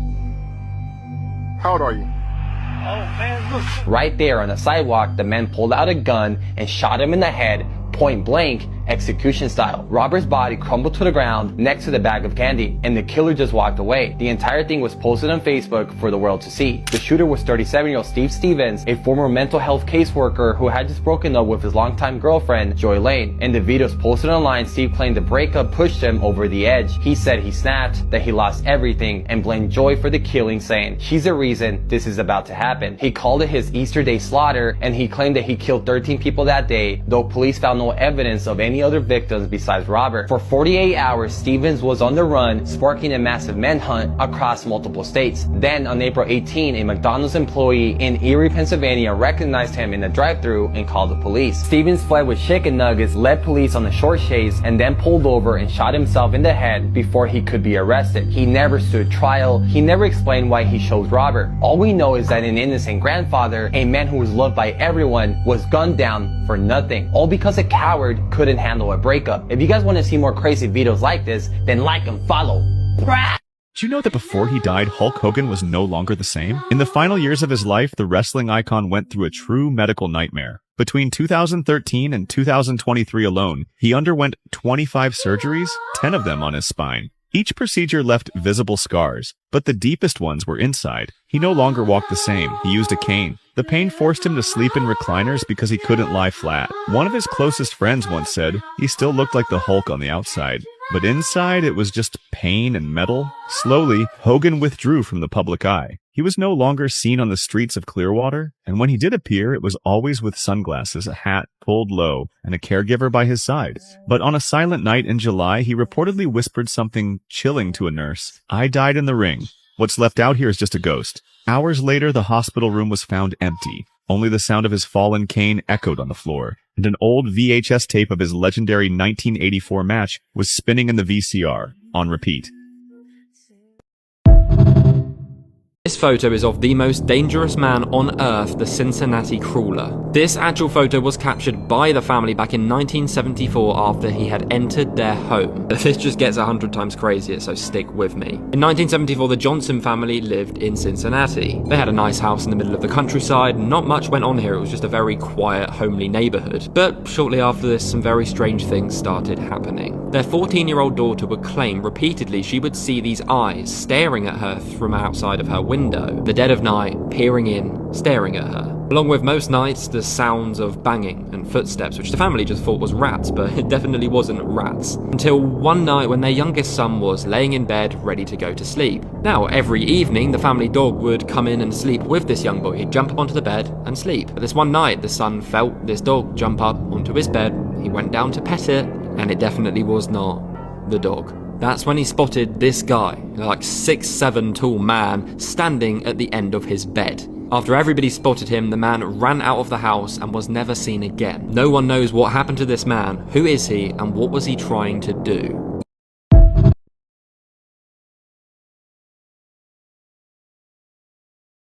How old are you? Oh man, look. Right there on the sidewalk, the man pulled out a gun and shot him in the head, point blank, execution style. Robert's body crumbled to the ground next to the bag of candy, and the killer just walked away. The entire thing was posted on Facebook for the world to see. The shooter was 37-year-old Steve Stevens, a former mental health caseworker who had just broken up with his longtime girlfriend, Joy Lane. In the videos posted online, Steve claimed the breakup pushed him over the edge. He said he snapped, that he lost everything, and blamed Joy for the killing, saying, "She's the reason this is about to happen." He called it his Easter Day slaughter, and he claimed that he killed 13 people that day, though police found no evidence of any other victims besides Robert. For 48 hours, Stevens was on the run, sparking a massive manhunt across multiple states. Then, on April 18, a McDonald's employee in Erie, Pennsylvania recognized him in the drive-thru and called the police. Stevens fled with chicken nuggets, led police on a short chase, and then pulled over and shot himself in the head before he could be arrested. He never stood trial. He never explained why he chose Robert. All we know is that an innocent grandfather, a man who was loved by everyone, was gunned down for nothing. All because a coward couldn't handle a breakup. If you guys want to see more crazy videos like this, then like and follow. Did you know that before he died, Hulk Hogan was no longer the same? In the final years of his life, the wrestling icon went through a true medical nightmare. Between 2013 and 2023 alone, he underwent 25 surgeries, 10 of them on his spine. Each procedure left visible scars, but the deepest ones were inside. He no longer walked the same. He used a cane. The pain forced him to sleep in recliners because he couldn't lie flat. One of his closest friends once said, he still looked like the Hulk on the outside. But inside, it was just pain and metal. Slowly, Hogan withdrew from the public eye. He was no longer seen on the streets of Clearwater, and when he did appear, it was always with sunglasses, a hat pulled low, and a caregiver by his side. But on a silent night in July, he reportedly whispered something chilling to a nurse. "I died in the ring. What's left out here is just a ghost." Hours later, the hospital room was found empty. Only the sound of his fallen cane echoed on the floor, and an old VHS tape of his legendary 1984 match was spinning in the VCR, on repeat. This photo is of the most dangerous man on earth, the Cincinnati Crawler. This actual photo was captured by the family back in 1974 after he had entered their home. This just gets 100 times crazier, so stick with me. In 1974, the Johnson family lived in Cincinnati. They had a nice house in the middle of the countryside. Not much went on here, it was just a very quiet, homely neighborhood. But shortly after this, some very strange things started happening. Their 14-year-old daughter would claim repeatedly she would see these eyes staring at her from outside of her window, the dead of night, peering in, staring at her. Along with most nights, the sounds of banging and footsteps, which the family just thought was rats, but it definitely wasn't rats. Until one night when their youngest son was laying in bed, ready to go to sleep. Now, every evening, the family dog would come in and sleep with this young boy. He'd jump up onto the bed and sleep. But this one night, the son felt this dog jump up onto his bed. He went down to pet it, and it definitely was not the dog. That's when he spotted this guy, like 6'7" tall man, standing at the end of his bed. After everybody spotted him, the man ran out of the house and was never seen again. No one knows what happened to this man, who is he, and what was he trying to do.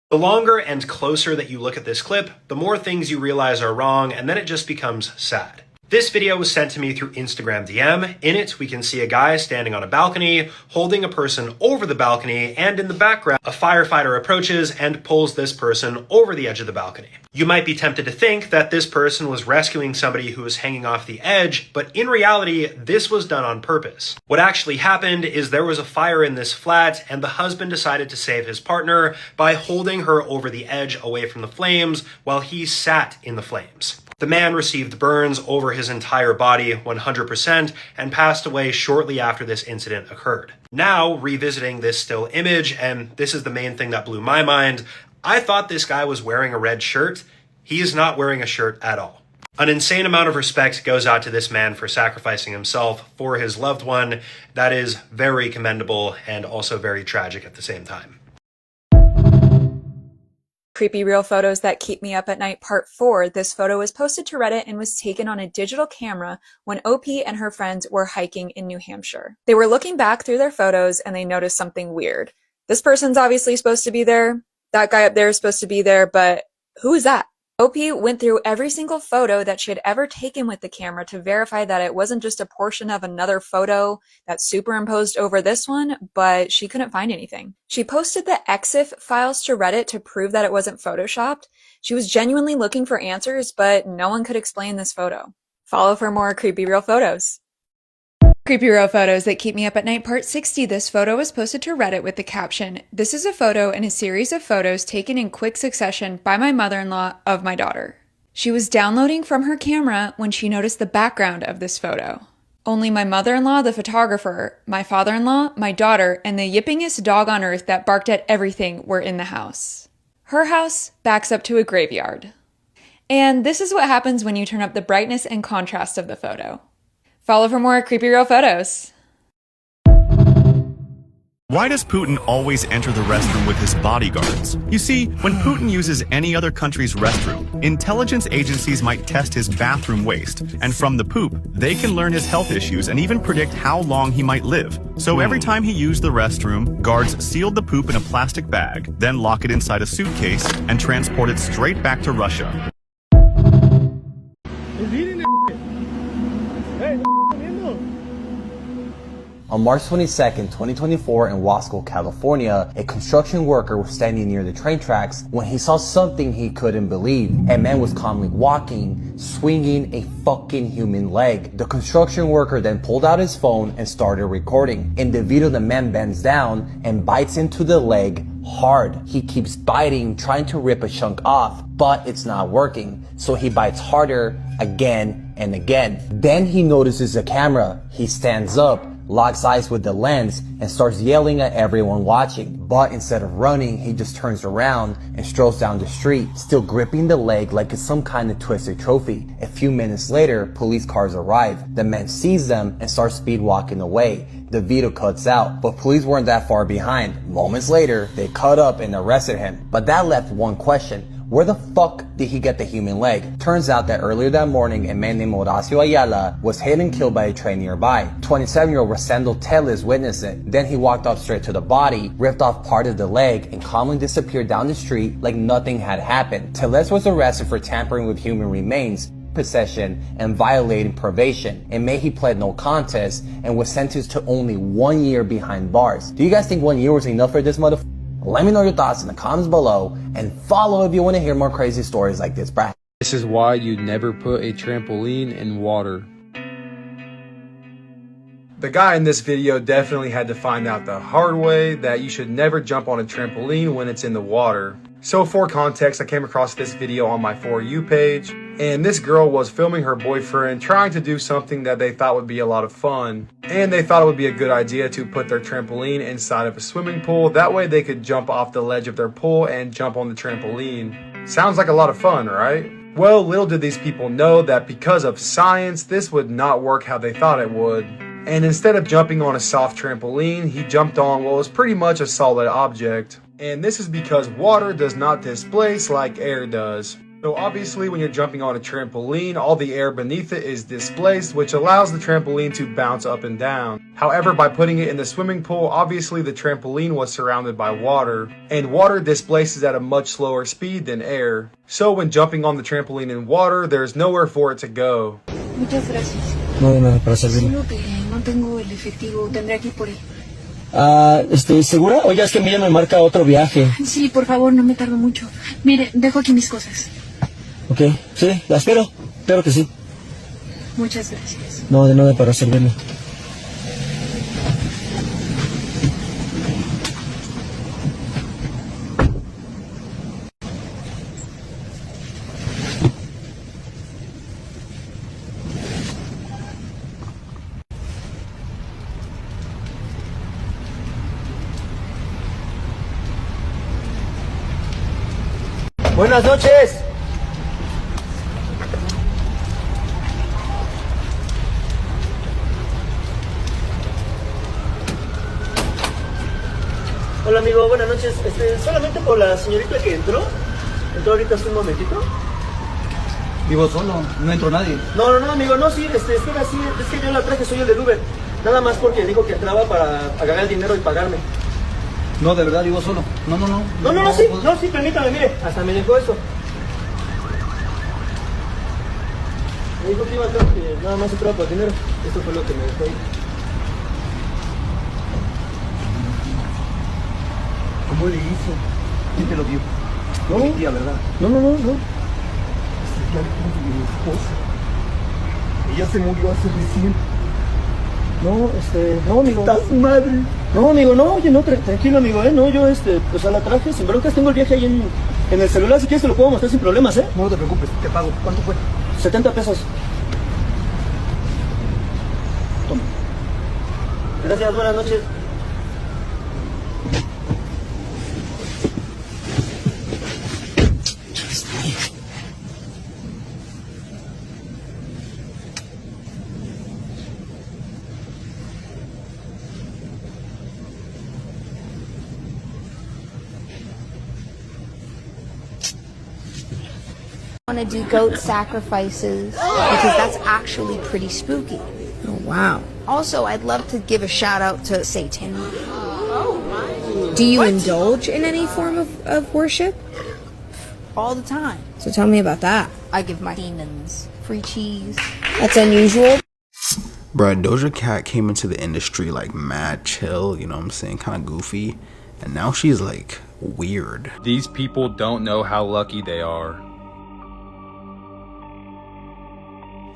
The longer and closer that you look at this clip, the more things you realize are wrong, and then it just becomes sad. This video was sent to me through Instagram DM. In it, we can see a guy standing on a balcony, holding a person over the balcony, and in the background, a firefighter approaches and pulls this person over the edge of the balcony. You might be tempted to think that this person was rescuing somebody who was hanging off the edge, but in reality, this was done on purpose. What actually happened is there was a fire in this flat, and the husband decided to save his partner by holding her over the edge away from the flames while he sat in the flames. The man received burns over his entire body 100% and passed away shortly after this incident occurred. Now, revisiting this still image, and this is the main thing that blew my mind, I thought this guy was wearing a red shirt. He is not wearing a shirt at all. An insane amount of respect goes out to this man for sacrificing himself for his loved one. That is very commendable and also very tragic at the same time. Creepy Real Photos That Keep Me Up at Night Part 4. This photo was posted to Reddit and was taken on a digital camera when OP and her friends were hiking in New Hampshire. They were looking back through their photos and they noticed something weird. This person's obviously supposed to be there. That guy up there is supposed to be there, but who is that? OP went through every single photo that she had ever taken with the camera to verify that it wasn't just a portion of another photo that's superimposed over this one, but she couldn't find anything. She posted the EXIF files to Reddit to prove that it wasn't photoshopped. She was genuinely looking for answers, but no one could explain this photo. Follow for more creepy real photos. Creepy Real Photos That Keep Me Up at Night Part 60. This photo was posted to Reddit with the caption, "This is a photo in a series of photos taken in quick succession by my mother-in-law of my daughter. She was downloading from her camera when she noticed the background of this photo. Only my mother-in-law, the photographer, my father-in-law, my daughter, and the yippingest dog on earth that barked at everything were in the house. Her house backs up to a graveyard." And this is what happens when you turn up the brightness and contrast of the photo. Follow for more creepy real photos. Why does Putin always enter the restroom with his bodyguards? You see, when Putin uses any other country's restroom, intelligence agencies might test his bathroom waste, and from the poop, they can learn his health issues and even predict how long he might live. So every time he used the restroom, guards sealed the poop in a plastic bag, then lock it inside a suitcase, and transport it straight back to Russia. On March 22nd, 2024 in Wasco, California, a construction worker was standing near the train tracks when he saw something he couldn't believe. A man was calmly walking, swinging a fucking human leg. The construction worker then pulled out his phone and started recording. In the video, the man bends down and bites into the leg hard. He keeps biting, trying to rip a chunk off, but it's not working. So he bites harder again and again. Then he notices a camera. He stands up, locks eyes with the lens, and starts yelling at everyone watching. But instead of running, he just turns around and strolls down the street, still gripping the leg like it's some kind of twisted trophy. A few minutes later, police cars arrive. The man sees them and starts speed walking away. The video cuts out, but police weren't that far behind. Moments later, they caught up and arrested him. But that left one question. Where the fuck did he get the human leg? Turns out that earlier that morning, a man named Horacio Ayala was hit and killed by a train nearby. 27-year-old Rosendo Teles witnessed it. Then he walked up straight to the body, ripped off part of the leg, and calmly disappeared down the street like nothing had happened. Teles was arrested for tampering with human remains, possession, and violating probation. In May, he pled no contest and was sentenced to only 1 year behind bars. Do you guys think 1 year was enough for this motherfucker? Let me know your thoughts in the comments below, and follow if you want to hear more crazy stories like this, bruh. This is why you never put a trampoline in water. The guy in this video definitely had to find out the hard way that you should never jump on a trampoline when it's in the water. So for context, I came across this video on my For You page, and this girl was filming her boyfriend trying to do something that they thought would be a lot of fun. And they thought it would be a good idea to put their trampoline inside of a swimming pool. That way they could jump off the ledge of their pool and jump on the trampoline. Sounds like a lot of fun, right? Well, little did these people know that because of science, this would not work how they thought it would. And instead of jumping on a soft trampoline, he jumped on what was pretty much a solid object. And this is because water does not displace like air does. So obviously when you're jumping on a trampoline, all the air beneath it is displaced, which allows the trampoline to bounce up and down. However, by putting it in the swimming pool, obviously the trampoline was surrounded by water, and water displaces at a much slower speed than air. So when jumping on the trampoline in water, there's nowhere for it to go. Muchas gracias. No, de nada, para servirle. Solo que no tengo el efectivo, tendré que ir por él. ¿Segura? Oiga, es que a mí ya me marca otro viaje. Sí, por favor, no me tardo mucho. Mire, dejo aquí mis cosas. Ok, sí, la espero. Espero que sí. Muchas gracias. No, de nada, para servirle. Buenas noches. Hola amigo, buenas noches. Solamente por la señorita que entró ahorita hace un momentito. Vivo solo, no entró nadie. No, amigo, no, sí, espera, sí, es que yo la traje, soy el del Uber. Nada más porque dijo que entraba para agarrar el dinero y pagarme. No, de verdad, vivo solo. No, sí, permítame, mire, hasta me dejó eso. Me dijo que iba a entrar, que nada más entraba por dinero. Esto fue lo que me dejó ahí. ¿Cómo le hizo? ¿Quién te lo dio? No, mi tía, ¿verdad? No. Ya mi esposa. Ella se murió hace recién. No, amigo. ¡Está su madre! No, amigo, no, oye, no, tranquilo, amigo, no, yo, pues a la traje, sin broncas, tengo el viaje ahí en el celular, si quieres te lo puedo mostrar sin problemas, ¿eh? No te preocupes, te pago. ¿Cuánto fue? 70 pesos. Toma. Gracias, buenas noches. I want to do goat sacrifices because that's actually pretty spooky. Oh, wow. Also, I'd love to give a shout out to Satan. Do you indulge in any form of worship? All the time. So tell me about that. I give my demons free cheese. That's unusual. Bruh, Doja Cat came into the industry like mad chill, you know what I'm saying, kind of goofy, and now she's like weird. These people don't know how lucky they are.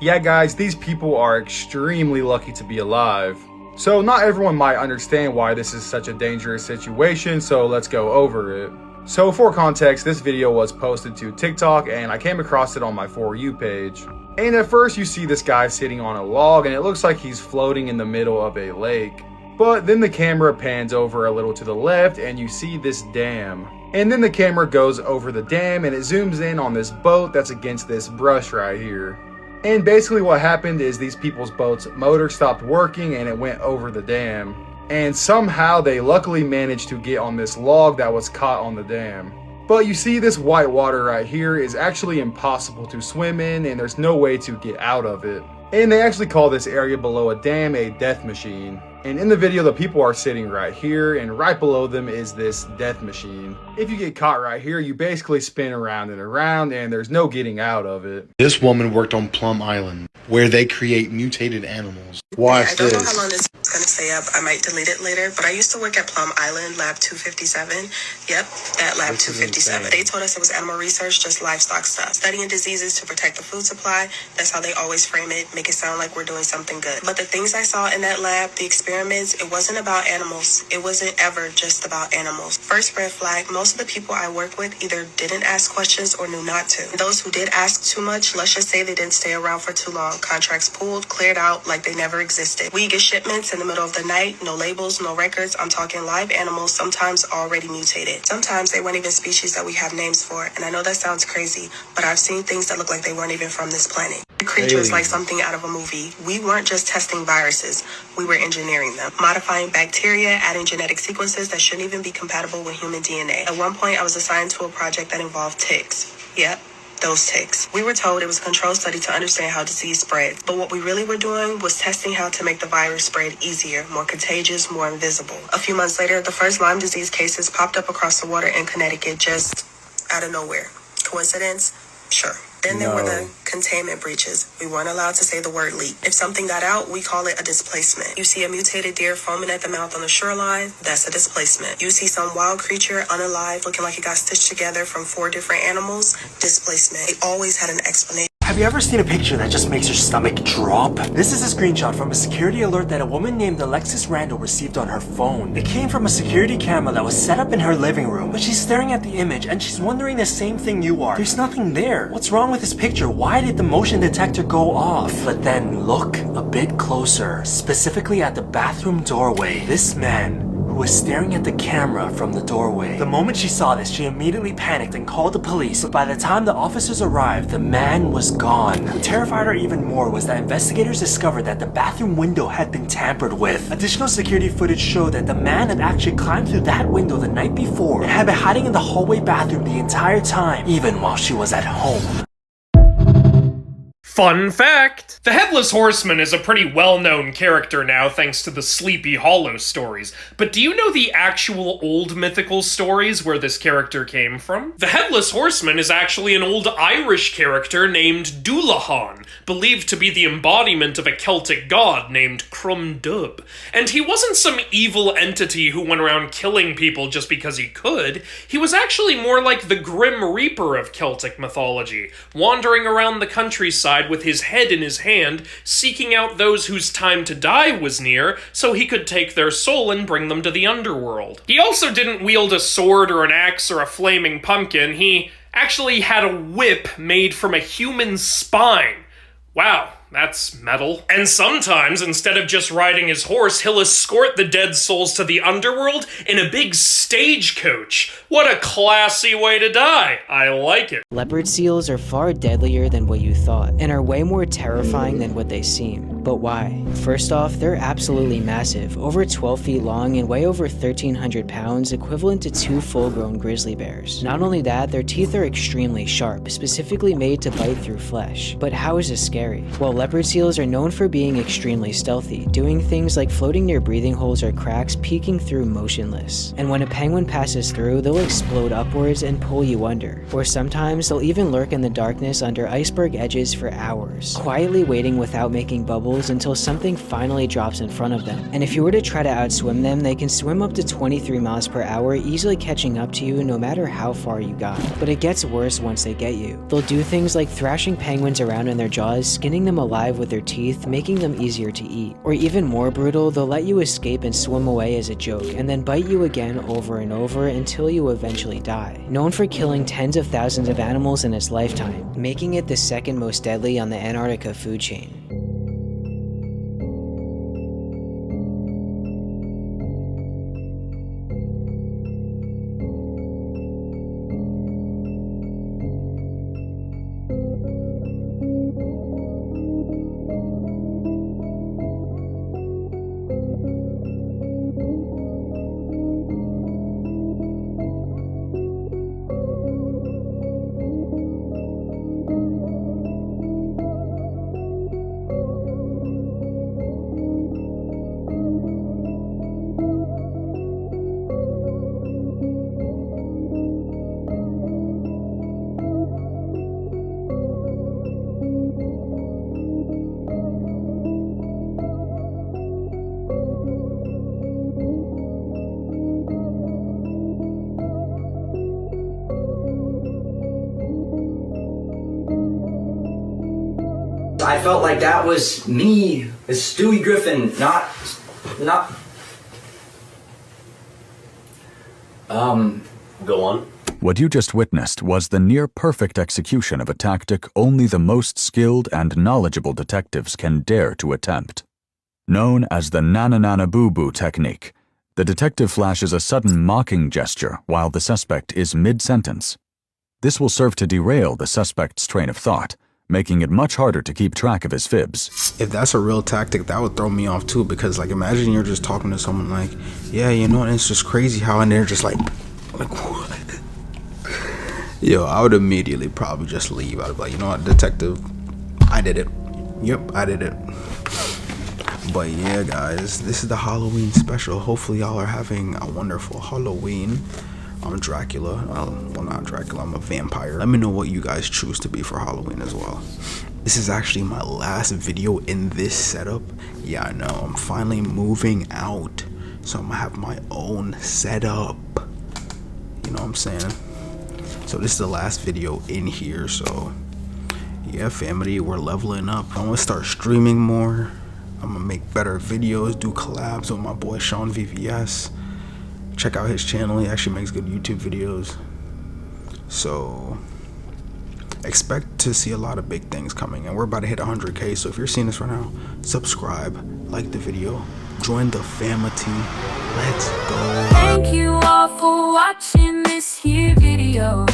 Yeah guys, these people are extremely lucky to be alive. So not everyone might understand why this is such a dangerous situation, so let's go over it. So for context, this video was posted to TikTok and I came across it on my For You page. And at first you see this guy sitting on a log and it looks like he's floating in the middle of a lake. But then the camera pans over a little to the left and you see this dam. And then the camera goes over the dam and it zooms in on this boat that's against this brush right here. And basically what happened is these people's boat's motor stopped working and it went over the dam. And somehow they luckily managed to get on this log that was caught on the dam. But you see, this white water right here is actually impossible to swim in and there's no way to get out of it. And they actually call this area below a dam a death machine. And in the video, the people are sitting right here and right below them is this death machine. If you get caught right here, you basically spin around and around and there's no getting out of it. This woman worked on Plum Island, where they create mutated animals. Watch this. I don't know how long this is going to stay up. I might delete it later, but I used to work at Plum Island, Lab 257. Yep, at Lab 257. They told us it was animal research, just livestock stuff. Studying diseases to protect the food supply. That's how they always frame it, make it sound like we're doing something good. But the things I saw in that lab, the experiments, it wasn't about animals. It wasn't ever just about animals. First red flag, most of the people I work with either didn't ask questions or knew not to. Those who did ask too much, let's just say they didn't stay around for too long. Contracts pulled, cleared out like they never existed. We get shipments in the middle of the night, no labels, no records. I'm talking live animals, sometimes already mutated. Sometimes they weren't even species that we have names for. And I know that sounds crazy, but I've seen things that look like they weren't even from this planet. The creatures like something out of a movie. We weren't just testing viruses, we were engineering them. Modifying bacteria, adding genetic sequences that shouldn't even be compatible with human DNA. At one point, I was assigned to a project that involved ticks. Yep, those ticks. We were told it was a control study to understand how disease spreads. But what we really were doing was testing how to make the virus spread easier, more contagious, more invisible. A few months later, the first Lyme disease cases popped up across the water in Connecticut just out of nowhere. Coincidence? Sure. Then there were the containment breaches. We weren't allowed to say the word leak. If something got out, we call it a displacement. You see a mutated deer foaming at the mouth on the shoreline, that's a displacement. You see some wild creature, unalive, looking like it got stitched together from 4 different animals, displacement. They always had an explanation. Have you ever seen a picture that just makes your stomach drop? This is a screenshot from a security alert that a woman named Alexis Randall received on her phone. It came from a security camera that was set up in her living room, but she's staring at the image and she's wondering the same thing you are. There's nothing there. What's wrong with this picture? Why did the motion detector go off? But then look a bit closer, specifically at the bathroom doorway. This man was staring at the camera from the doorway. The moment she saw this, she immediately panicked and called the police, but by the time the officers arrived, the man was gone. What terrified her even more was that investigators discovered that the bathroom window had been tampered with. Additional security footage showed that the man had actually climbed through that window the night before and had been hiding in the hallway bathroom the entire time, even while she was at home. Fun fact! The Headless Horseman is a pretty well-known character now thanks to the Sleepy Hollow stories, but do you know the actual old mythical stories where this character came from? The Headless Horseman is actually an old Irish character named Dullahan, believed to be the embodiment of a Celtic god named Crum Dubh. And he wasn't some evil entity who went around killing people just because he could. He was actually more like the Grim Reaper of Celtic mythology, wandering around the countryside with his head in his hand, seeking out those whose time to die was near, so he could take their soul and bring them to the underworld. He also didn't wield a sword or an axe or a flaming pumpkin. He actually had a whip made from a human spine. Wow, that's metal. And sometimes, instead of just riding his horse, he'll escort the dead souls to the underworld in a big stagecoach. What a classy way to die. I like it. Leopard seals are far deadlier than what you thought, and are way more terrifying than what they seem. But why? First off, they're absolutely massive, over 12 feet long and weigh over 1,300 pounds, equivalent to 2 full-grown grizzly bears. Not only that, their teeth are extremely sharp, specifically made to bite through flesh. But how is this scary? Well, leopard seals are known for being extremely stealthy, doing things like floating near breathing holes or cracks, peeking through motionless. And when a penguin passes through, they'll explode upwards and pull you under. Or sometimes, they'll even lurk in the darkness under iceberg edges for hours, quietly waiting without making bubbles until something finally drops in front of them. And if you were to try to outswim them, they can swim up to 23 miles per hour, easily catching up to you no matter how far you got. But it gets worse once they get you. They'll do things like thrashing penguins around in their jaws, skinning them alive alive with their teeth, making them easier to eat. Or even more brutal, they'll let you escape and swim away as a joke, and then bite you again over and over until you eventually die. Known for killing tens of thousands of animals in its lifetime, making it the second most deadly on the Antarctica food chain. I felt like that was me, as Stewie Griffin, not. Go on. What you just witnessed was the near-perfect execution of a tactic only the most skilled and knowledgeable detectives can dare to attempt. Known as the na-na-na-na-boo-boo technique, the detective flashes a sudden mocking gesture while the suspect is mid-sentence. This will serve to derail the suspect's train of thought, making it much harder to keep track of his fibs. If that's a real tactic, that would throw me off too, because like imagine you're just talking to someone like, yeah, you know, and it's just crazy how, and they're just like what? Yo, I would immediately probably just leave. I'd be like, you know what, detective, I did it. Yep, I did it. But yeah, guys, this is the Halloween special. Hopefully y'all are having a wonderful Halloween. I'm Dracula. Well, not Dracula, I'm a vampire. Let me know what you guys choose to be for Halloween as well. This is actually my last video in this setup. Yeah, I know, I'm finally moving out, so I'm gonna have my own setup. You know what I'm saying? So this is the last video in here, so yeah, family, we're leveling up. I'm gonna start streaming more. I'm gonna make better videos, do collabs with my boy Sean VVS. Check out his channel, he actually makes good YouTube videos. So expect to see a lot of big things coming, and we're about to hit 100K. So if you're seeing this right now, subscribe, like the video, join the family. Let's go. Thank you all for watching this here video.